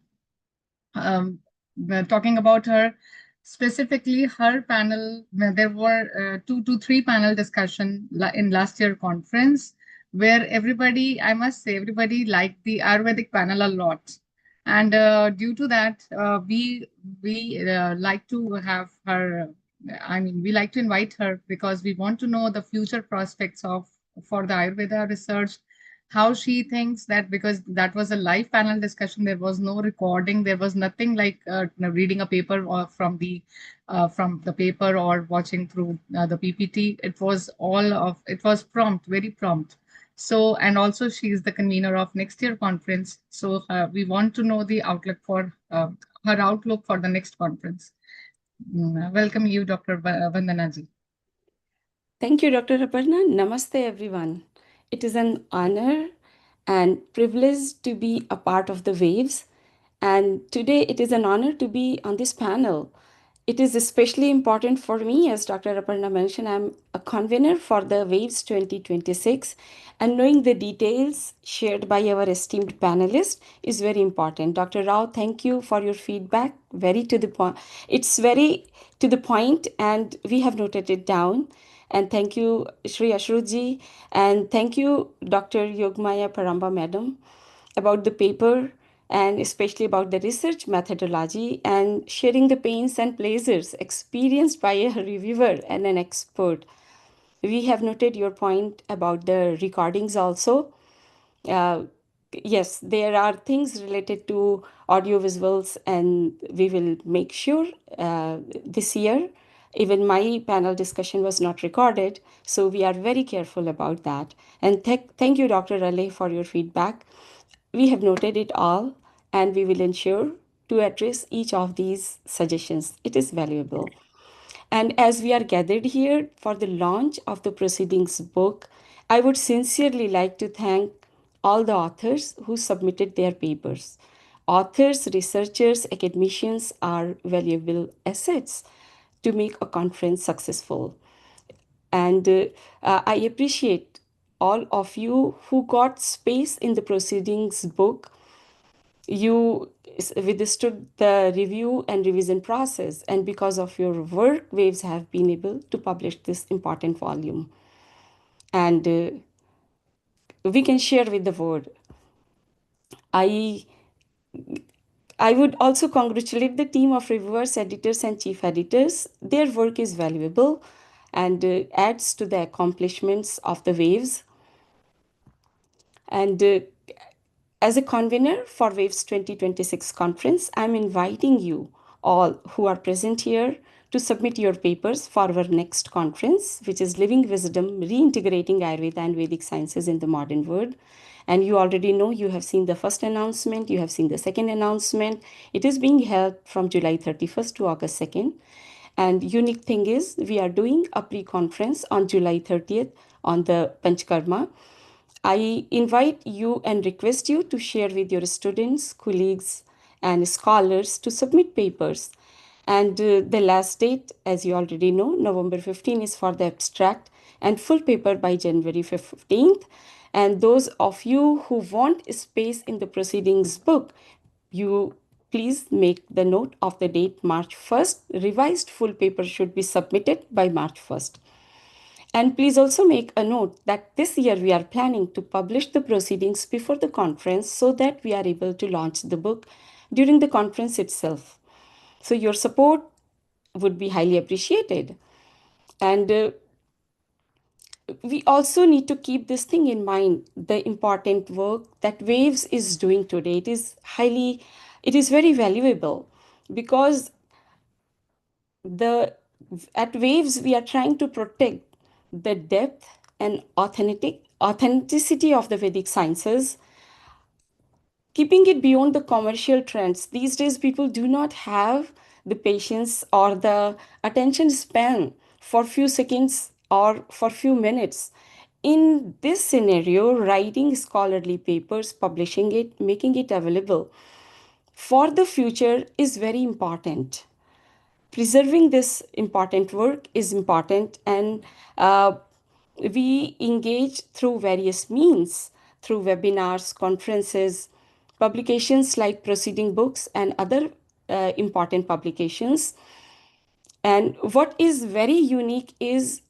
we're talking about her specifically. Her panel, there were 2 to 3 panel discussion in last year conference, where everybody, I must say, everybody liked the Ayurvedic panel a lot. And due to that, we like to have her. I mean, we like to invite her because we want to know the future prospects of for the Ayurveda research, how she thinks that, because that was a live panel discussion, there was no recording, there was nothing like reading a paper or from the paper or watching through the PPT. It was it was prompt, very prompt. So, and also she is the convener of next year conference. So we want to know the outlook for her outlook for the next conference. Welcome you, Dr. Vandana ji. Thank you, Dr. Aparna. Namaste, everyone. It is an honor and privilege to be a part of the Waves. And today it is an honor to be on this panel. It is especially important for me, as Dr. Aparna mentioned, I'm a convener for the Waves 2026, and knowing the details shared by our esteemed panelists is very important. Dr. Rao, thank you for your feedback. Very to the point. It's very to the point, and we have noted it down. And thank you, Shri Ashruth ji, and thank you, Dr. Yogamaya Paramba madam, about the paper and especially about the research methodology and sharing the pains and pleasures experienced by a reviewer and an expert. We have noted your point about the recordings also. Yes, there are things related to audio visuals, and we will make sure this year. Even my panel discussion was not recorded, so we are very careful about that. And thank you, Dr. Aleh, for your feedback. We have noted it all, and we will ensure to address each of these suggestions. It is valuable. And as we are gathered here for the launch of the Proceedings book, I would sincerely like to thank all the authors who submitted their papers. Authors, researchers, academicians are valuable assets to make a conference successful. And I appreciate all of you who got space in the Proceedings book. You withstood the review and revision process, and because of your work, Waves have been able to publish this important volume. And we can share with the world. I would also congratulate the team of reviewers, editors, and chief editors. Their work is valuable and adds to the accomplishments of the Waves. And as a convener for Waves 2026 conference, I'm inviting you all who are present here to submit your papers for our next conference, which is Living Wisdom, Reintegrating Ayurveda and Vedic Sciences in the Modern World. And you already know, you have seen the first announcement, you have seen the second announcement. It is being held from July 31st to August 2nd. And unique thing is, we are doing a pre-conference on July 30th on the Panchkarma. I invite you and request you to share with your students, colleagues, and scholars to submit papers. And the last date, as you already know, November 15 is for the abstract and full paper by January 15th. And those of you who want space in the proceedings book, you please make the note of the date March 1st. Revised full paper should be submitted by March 1st. And please also make a note that this year we are planning to publish the proceedings before the conference so that we are able to launch the book during the conference itself. So your support would be highly appreciated. And we also need to keep this thing in mind, the important work that Waves is doing today. It is very valuable because at Waves we are trying to protect the depth and authenticity of the Vedic sciences, keeping it beyond the commercial trends. These days, people do not have the patience or the attention span for few seconds or for few minutes. In this scenario, writing scholarly papers, publishing it, making it available for the future is very important. Preserving this important work is important, and we engage through various means, through webinars, conferences, publications like proceeding books and other important publications. And what is very unique is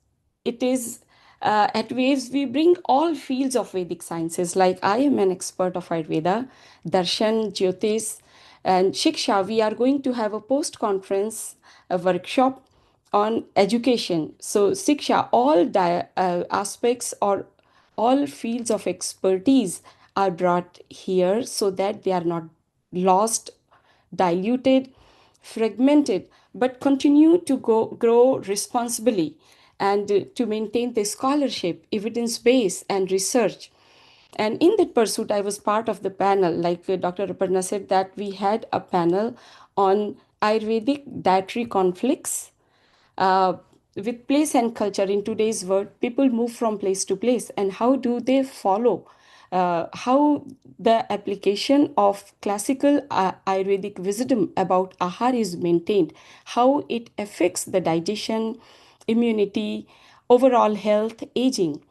at Waves we bring all fields of Vedic sciences. Like I am an expert of Ayurveda, Darshan, Jyotish, and Shiksha. We are going to have a post-conference workshop on education. So Shiksha, all aspects or all fields of expertise are brought here so that they are not lost, diluted, fragmented, but continue to grow responsibly and to maintain the scholarship, evidence base, and research. And in that pursuit, I was part of the panel, like Dr. Aparna said, that we had a panel on Ayurvedic dietary conflicts. With place and culture in today's world, people move from place to place, and how do they follow how the application of classical Ayurvedic wisdom about ahar is maintained, how it affects the digestion, immunity, overall health, aging.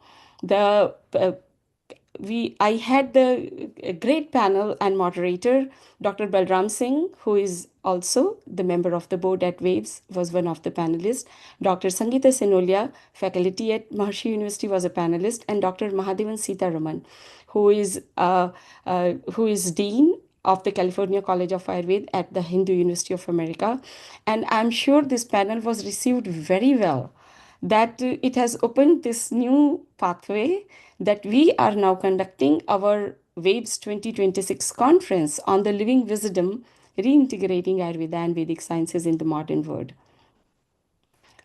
I had the great panel and moderator, Dr. Balram Singh, who is also the member of the board at Waves, was one of the panelists. Dr. Sangeeta Senolia, faculty at Maharshi University, was a panelist, and Dr. Mahadevan Sitaraman, who is dean of the California College of Ayurveda at the Hindu University of America. And I'm sure this panel was received very well, that it has opened this new pathway that we are now conducting our Waves 2026 conference on the living wisdom, reintegrating Ayurveda and Vedic sciences in the modern world.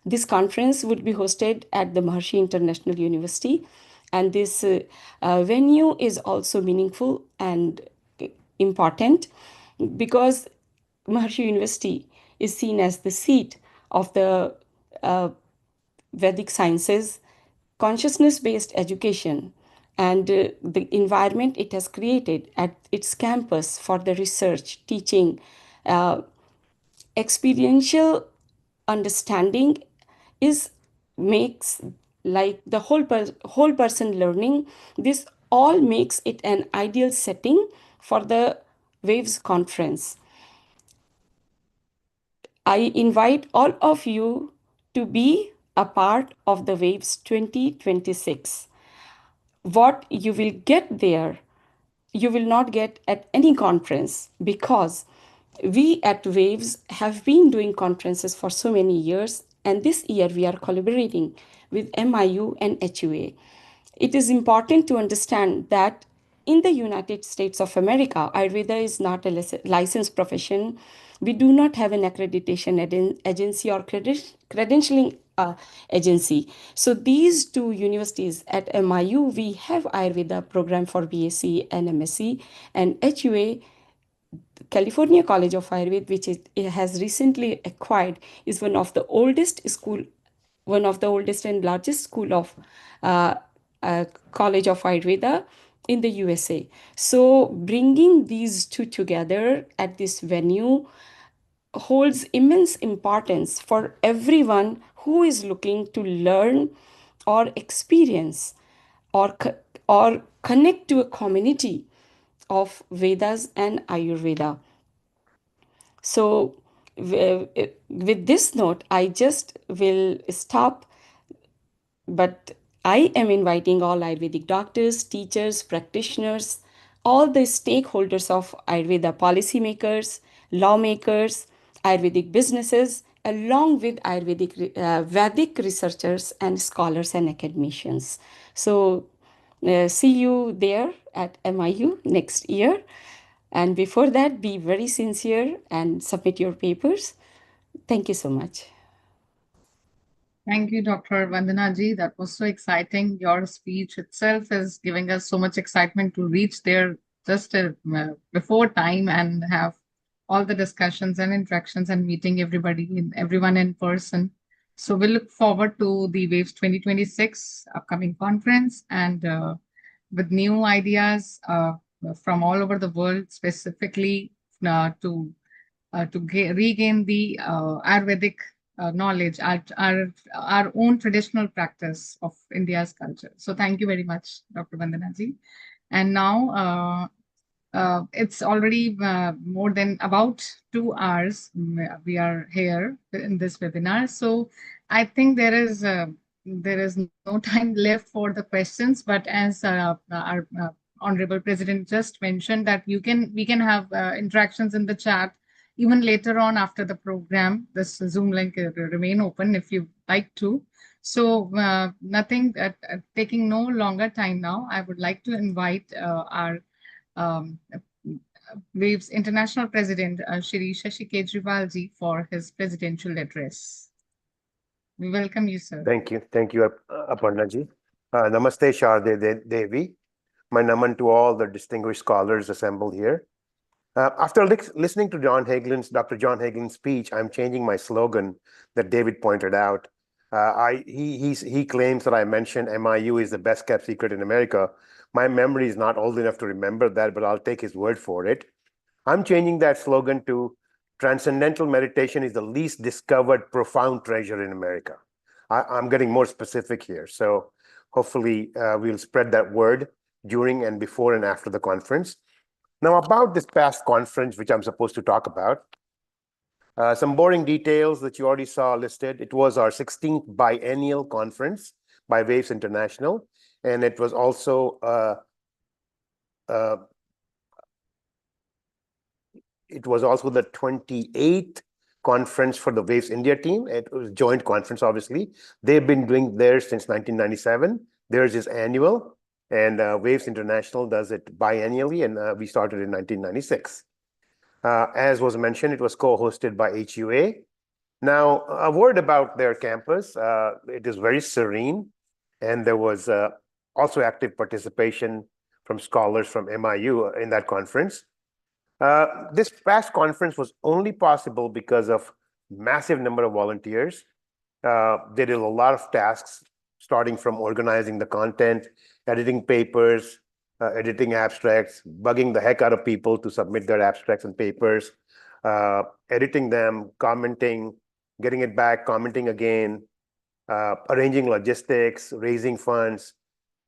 This conference would be hosted at the Maharshi International University, and this venue is also meaningful and important because Maharshi University is seen as the seat of the Vedic sciences, consciousness-based education, and the environment it has created at its campus for the research, teaching, experiential understanding makes like the whole person learning. This all makes it an ideal setting for the Waves conference. I invite all of you to be a part of the Waves 2026. What you will get there, you will not get at any conference, because we at Waves have been doing conferences for so many years, and this year we are collaborating with MIU and HUA. It is important to understand that in the United States of America, Ayurveda is not a licensed profession. We do not have an accreditation agency or credentialing agency. So these two universities at MIU, we have Ayurveda program for BSc and MSc, and HUA, California College of Ayurveda, which it has recently acquired, is one of the oldest and largest school of College of Ayurveda in the USA. So bringing these two together at this venue holds immense importance for everyone who is looking to learn or experience or connect to a community of Vedas and Ayurveda. So with this note, I just will stop, but I am inviting all Ayurvedic doctors, teachers, practitioners, all the stakeholders of Ayurveda, policymakers, lawmakers, Ayurvedic businesses, along with Ayurvedic Vedic researchers and scholars and academicians. So see you there at MIU next year. And before that, be very sincere and submit your papers. Thank you so much. Thank you, Dr. Vandana ji. That was so exciting. Your speech itself is giving us so much excitement to reach there just before time and have all the discussions and interactions and meeting everyone in person. So we look forward to the Waves 2026 upcoming conference and with new ideas from all over the world, specifically to regain the Ayurvedic knowledge, our own traditional practice of India's culture. So thank you very much, Dr. Vandana ji. And now it's already more than about 2 hours we are here in this webinar. So I think there is no time left for the questions, but as our Honorable President just mentioned that we can have interactions in the chat even later on after the program. This Zoom link will remain open if you like to. So taking no longer time now, I would like to invite our Waves International President, Shri Shashi Kejriwal ji, for his presidential address. We welcome you, sir. Thank you. Thank you, Aparna ji. Namaste, Sharde Devi. My naman to all the distinguished scholars assembled here. After listening to Dr. John Hagelin's speech, I'm changing my slogan that David pointed out. He claims that I mentioned MIU is the best kept secret in America. My memory is not old enough to remember that, but I'll take his word for it. I'm changing that slogan to transcendental meditation is the least discovered profound treasure in America. I'm getting more specific here. So hopefully we'll spread that word during and before and after the conference. Now about this past conference, which I'm supposed to talk about, some boring details that you already saw listed. It was our 16th biennial conference by Waves International, and it was also the 28th conference for the Waves India team. It was a joint conference, obviously. They've been doing theirs since 1997. Theirs is annual, and Waves International does it biennially, and we started in 1996. As was mentioned, it was co-hosted by HUA. Now, a word about their campus. It is very serene, and there was also active participation from scholars from MIU in that conference. This past conference was only possible because of massive number of volunteers. They did a lot of tasks, starting from organizing the content, editing papers, editing abstracts, bugging the heck out of people to submit their abstracts and papers, editing them, commenting, getting it back, commenting again, arranging logistics, raising funds.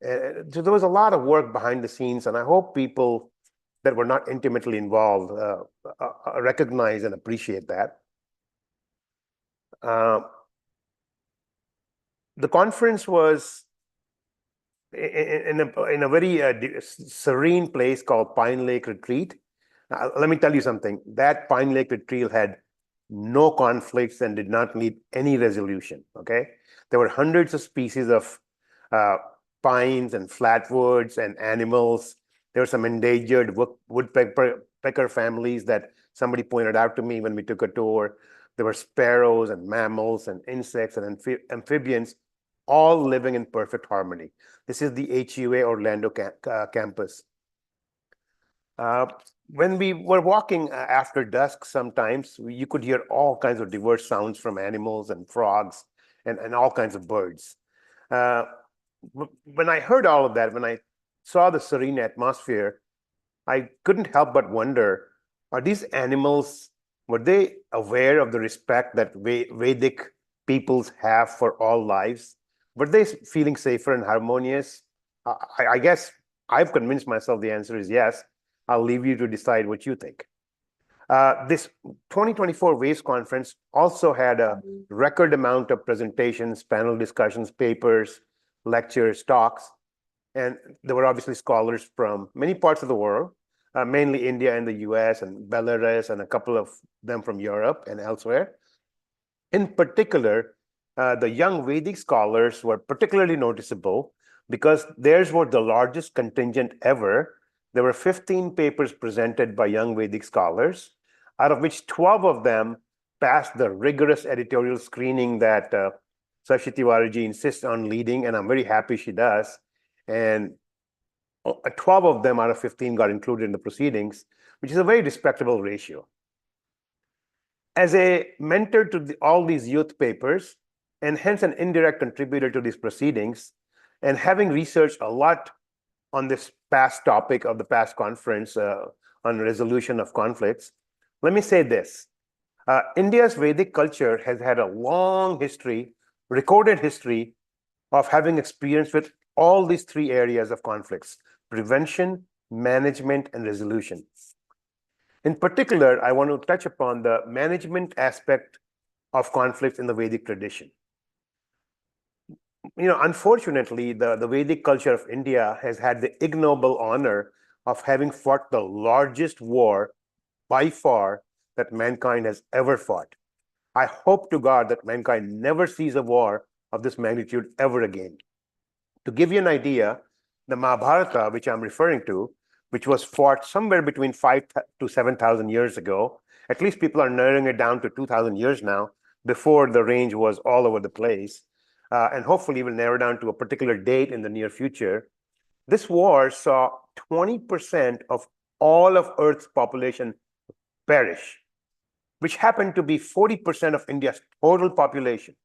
So there was a lot of work behind the scenes, and I hope people that were not intimately involved recognize and appreciate that. The conference was in a very serene place called Pine Lake Retreat. Let me tell you something. That Pine Lake Retreat had no conflicts and did not need any resolution. Okay, there were hundreds of species of pines and flatwoods and animals. There were some endangered woodpecker families that somebody pointed out to me when we took a tour. There were sparrows and mammals and insects and amphibians, all living in perfect harmony. This is the HUA Orlando campus. When we were walking after dusk, sometimes you could hear all kinds of diverse sounds from animals and frogs and all kinds of birds. When I heard all of that, when I saw the serene atmosphere, I couldn't help but wonder, are these animals, were they aware of the respect that Vedic peoples have for all lives? Were they feeling safer and harmonious? I guess I've convinced myself the answer is yes. I'll leave you to decide what you think. This 2024 WAVES conference also had a record amount of presentations, panel discussions, papers, lectures, talks, and there were obviously scholars from many parts of the world, mainly India and the US and Belarus, and a couple of them from Europe and elsewhere. In particular, the young Vedic scholars were particularly noticeable because theirs were the largest contingent ever. There were 15 papers presented by young Vedic scholars, out of which 12 of them passed the rigorous editorial screening that Sashi Tiwari insists on leading, and I'm very happy she does. And 12 of them out of 15 got included in the proceedings, which is a very respectable ratio. As a mentor to all these youth papers, and hence an indirect contributor to these proceedings, and having researched a lot on this past topic of the past conference on resolution of conflicts, let me say this. India's Vedic culture has had a long history, recorded history, of having experience with all these three areas of conflicts: prevention, management, and resolution. In particular, I want to touch upon the management aspect of conflicts in the Vedic tradition. Unfortunately, the Vedic culture of India has had the ignoble honor of having fought the largest war by far that mankind has ever fought. I hope to God that mankind never sees a war of this magnitude ever again. To give you an idea, the Mahabharata, which I'm referring to, which was fought somewhere between 5,000 to 7,000 years ago, at least people are narrowing it down to 2,000 years now. Before, the range was all over the place. And hopefully will narrow down to a particular date in the near future. This war saw 20% of all of Earth's population perish, which happened to be 40% of India's total population,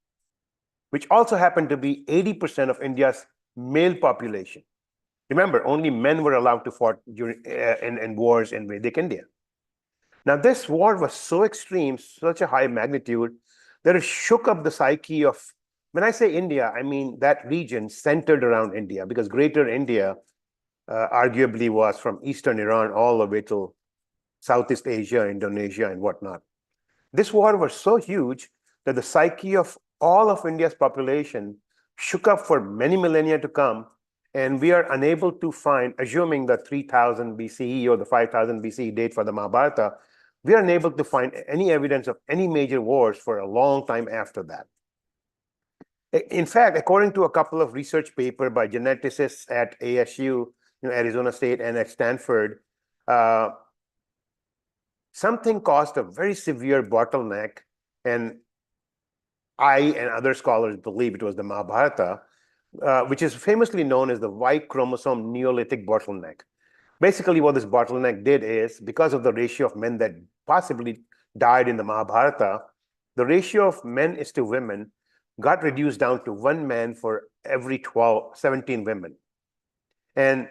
which also happened to be 80% of India's male population. Remember, only men were allowed to fight during in wars in Vedic India. Now, this war was so extreme, such a high magnitude, that it shook up the psyche of, when I say India, I mean that region centered around India, because Greater India arguably was from Eastern Iran all the way to Southeast Asia, Indonesia, and whatnot. This war was so huge that the psyche of all of India's population shook up for many millennia to come, and we are unable to find, assuming the 3000 BCE or the 5000 BCE date for the Mahabharata, we are unable to find any evidence of any major wars for a long time after that. In fact, according to a couple of research papers by geneticists at ASU, Arizona State, and at Stanford, something caused a very severe bottleneck, and I and other scholars believe it was the Mahabharata, which is famously known as the Y chromosome Neolithic bottleneck. Basically, what this bottleneck did is, because of the ratio of men that possibly died in the Mahabharata, the ratio of men is to women got reduced down to 1 man for every 17 women. And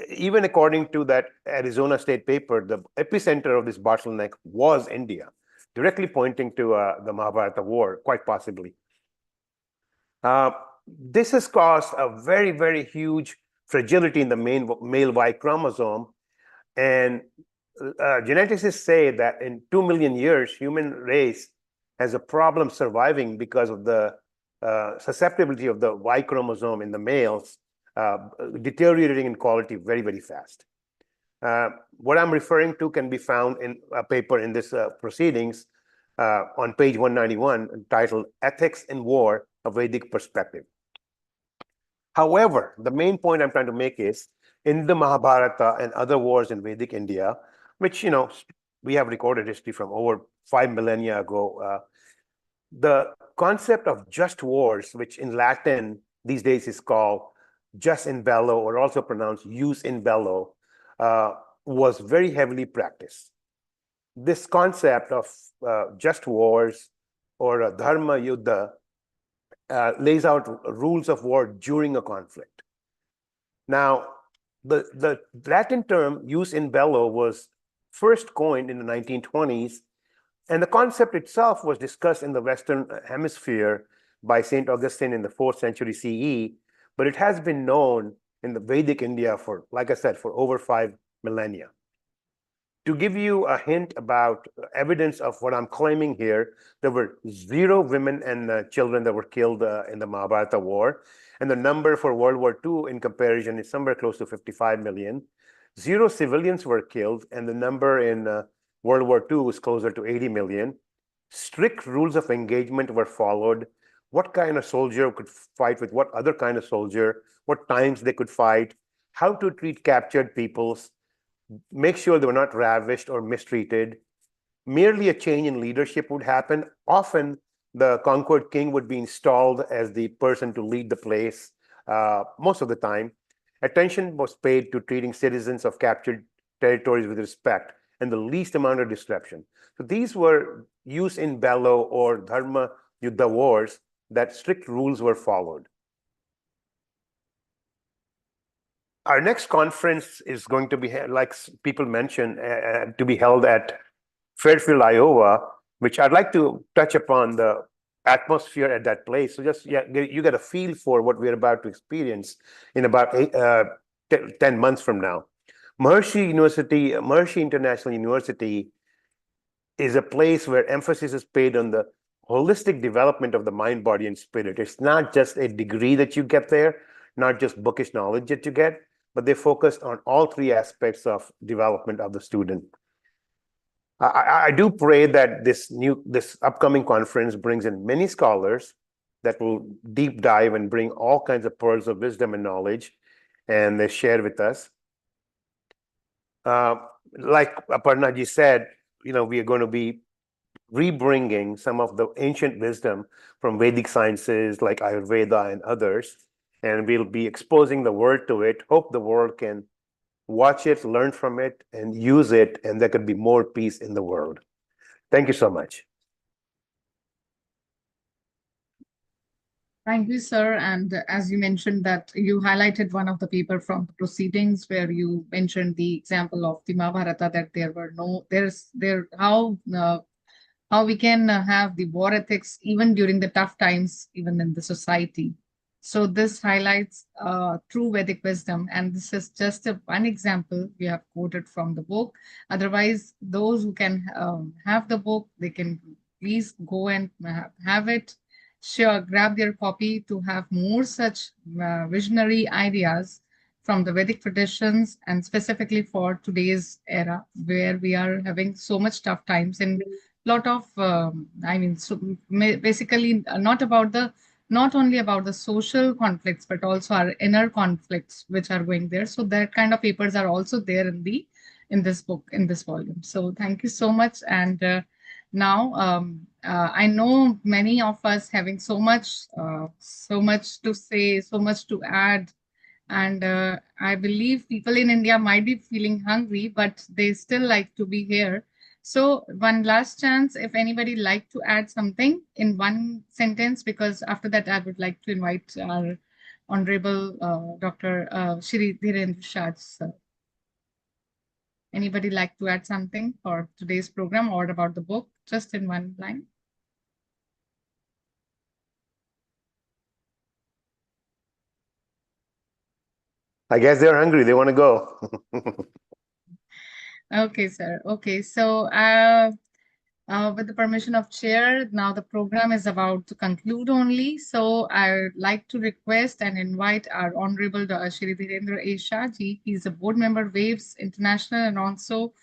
even according to that Arizona State paper, the epicenter of this bottleneck was India, directly pointing to the Mahabharata war, quite possibly. This has caused a very, very huge fragility in the male Y chromosome. And geneticists say that in 2 million years, human race has a problem surviving because of the susceptibility of the Y chromosome in the males deteriorating in quality very, very fast. What I'm referring to can be found in a paper in this proceedings on page 191 entitled Ethics in War, a Vedic Perspective. However, the main point I'm trying to make is, in the Mahabharata and other wars in Vedic India, which, we have recorded history from over 5 millennia ago, the concept of just wars, which in Latin these days is called jus in bello, or also pronounced jus in bello, was very heavily practiced. This concept of just wars or a dharma yuddha lays out rules of war during a conflict. Now, the Latin term jus in bello was first coined in the 1920s, and the concept itself was discussed in the Western Hemisphere by St. Augustine in the 4th century CE, but it has been known in the Vedic India for, like I said, for over 5 millennia. To give you a hint about evidence of what I'm claiming here, there were 0 women and children that were killed in the Mahabharata war. And the number for World War II in comparison is somewhere close to 55 million. 0 civilians were killed, and the number in World War II is closer to 80 million. Strict rules of engagement were followed. What kind of soldier could fight with what other kind of soldier, what times they could fight, how to treat captured peoples, make sure they were not ravished or mistreated. Merely a change in leadership would happen. Often the conquered king would be installed as the person to lead the place most of the time. Attention was paid to treating citizens of captured territories with respect and the least amount of disruption. So these were jus in bello or dharma yuddha wars that strict rules were followed. Our next conference is going to be, like people mentioned, to be held at Fairfield, Iowa, which I'd like to touch upon the atmosphere at that place. So just, you get a feel for what we're about to experience in about 10 months from now. Maharishi International University is a place where emphasis is paid on the holistic development of the mind, body, and spirit. It's not just a degree that you get there, not just bookish knowledge that you get, but they focused on all 3 aspects of development of the student. I do pray that this upcoming conference brings in many scholars that will deep dive and bring all kinds of pearls of wisdom and knowledge, and they share with us. Like Aparna ji said, we are going to be rebringing some of the ancient wisdom from Vedic sciences like Ayurveda and others, and we'll be exposing the world to it. Hope the world can watch it, learn from it, and use it, and there could be more peace in the world. Thank you so much. Thank you, sir. And as you mentioned that you highlighted one of the paper from the proceedings where you mentioned the example of the Mahabharata, that how we can have the war ethics even during the tough times, even in the society. So this highlights true Vedic wisdom, and this is just one example we have quoted from the book. Otherwise, those who can have the book, they can please go and have it. Sure, grab their copy to have more such visionary ideas from the Vedic traditions, and specifically for today's era where we are having so much tough times and lot of basically not only about the social conflicts, but also our inner conflicts which are going there. So that kind of papers are also there in this book, in this volume. So thank you so much. And now I know many of us having so much to say, so much to add. And I believe people in India might be feeling hungry, but they still like to be here. So one last chance, if anybody like to add something in one sentence, because after that I would like to invite our Honorable Dr. Shri Dhirendra Shah, sir. Anybody like to add something for today's program or about the book, just in one line? I guess they're hungry. They want to go. Okay, sir. Okay, so with the permission of chair, now the program is about to conclude only. So I would like to request and invite our Honorable Shri Dhirendra A. Shah ji. He's a board member, Waves International, and also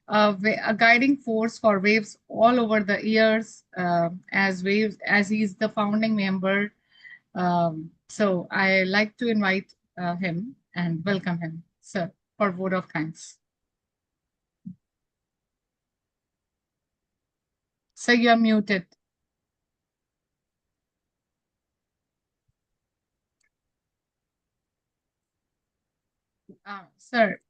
a guiding force for Waves all over the years as he's the founding member. So I like to invite him and welcome him, sir, for vote of thanks. So you are muted. Sir,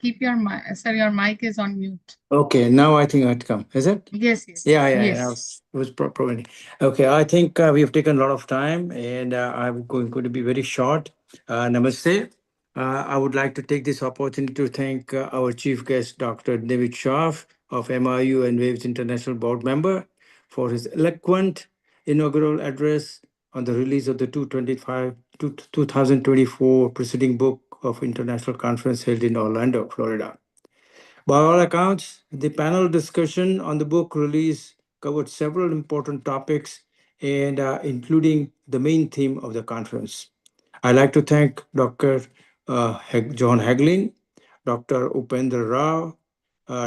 keep your mic. Sir, your mic is on mute. Okay, now I think I had to come. Is it? Yes, yes. Yeah. Yes. It was providing. Okay, I think we have taken a lot of time, and I'm going to be very short. Namaste. I would like to take this opportunity to thank our chief guest, Dr. David Scharf of MIU and Waves International Board member for his eloquent inaugural address on the release of the 2024 preceding book of International Conference held in Orlando, Florida. By all accounts, the panel discussion on the book release covered several important topics and including the main theme of the conference. I'd like to thank Dr. John Hagelin, Dr. Upender Rao,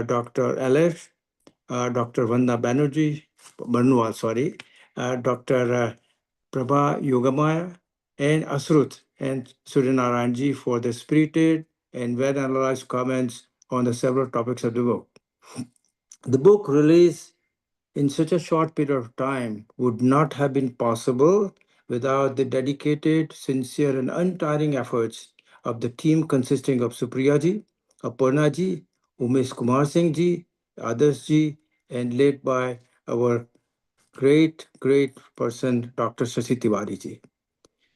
Dr. Aleh, Dr. Vandana Baranwal, Dr. Prabha Yogamaya, and Ashruth and Suryanarayanan for the spirited and well-analyzed comments on the several topics of the book. The book released in such a short period of time would not have been possible without the dedicated, sincere, and untiring efforts of the team consisting of Supriyaji, Aparnaji, Umesh Kumar Singh ji, Adarshji, and led by our great person, Dr. Shashi Tiwari ji.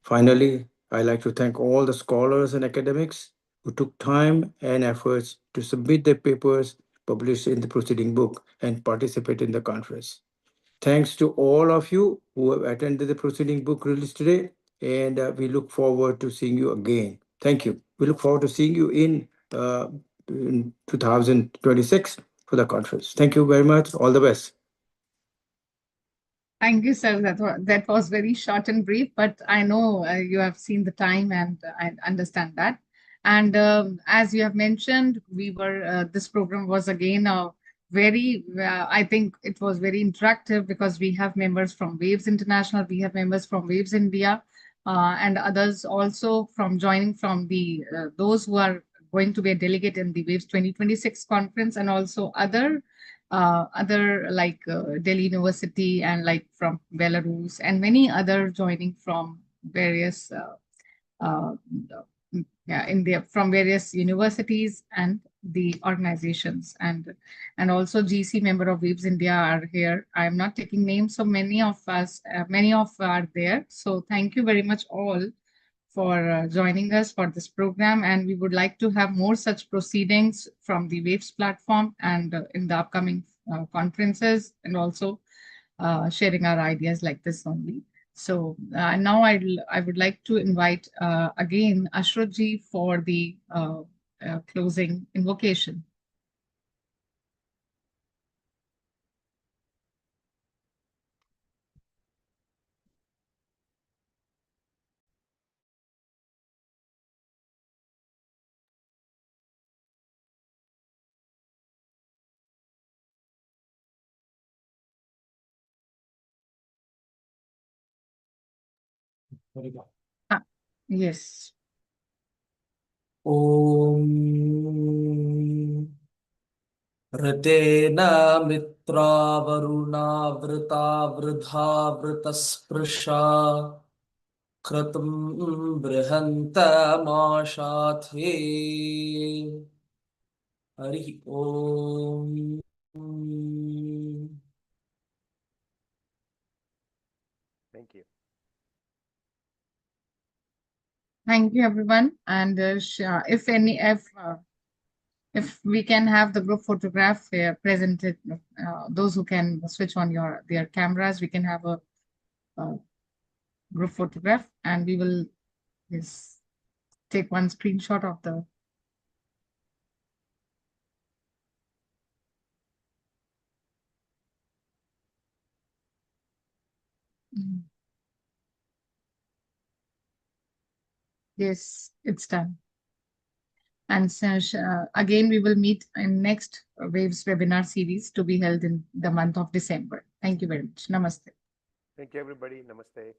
Finally, I'd like to thank all the scholars and academics who took time and efforts to submit their papers published in the proceeding book and participate in the conference. Thanks to all of you who have attended the proceeding book release today, and we look forward to seeing you again. Thank you. We look forward to seeing you in 2026 for the conference. Thank you very much. All the best. Thank you, sir. That was very short and brief, but I know you have seen the time and I understand that. And as you have mentioned, this program was again I think it was very interactive because we have members from Waves International, we have members from Waves India, and others also from joining from those who are going to be a delegate in the Waves 2026 conference, and also other like Delhi University and like from Belarus, and many other joining from various from various universities and the organizations, and also GC member of Waves India are here. I am not taking names, so many of are there. So thank you very much all for joining us for this program, and we would like to have more such proceedings from the Waves platform and in the upcoming conferences, and also sharing our ideas like this only. So now I would like to invite again Ashruth ji for the closing invocation. Yes. Om Ritena Mitra Varuna Vrita Vridha Vritasprisha Kratam Brihanta Mashathe Hari Om. Thank you. Thank you, everyone. And if we can have the group photograph presented, those who can switch on their cameras, we can have a group photograph, and we will take one screenshot of the. Yes, it's done. And again, we will meet in next Waves webinar series to be held in the month of December. Thank you very much. Namaste. Thank you, everybody. Namaste.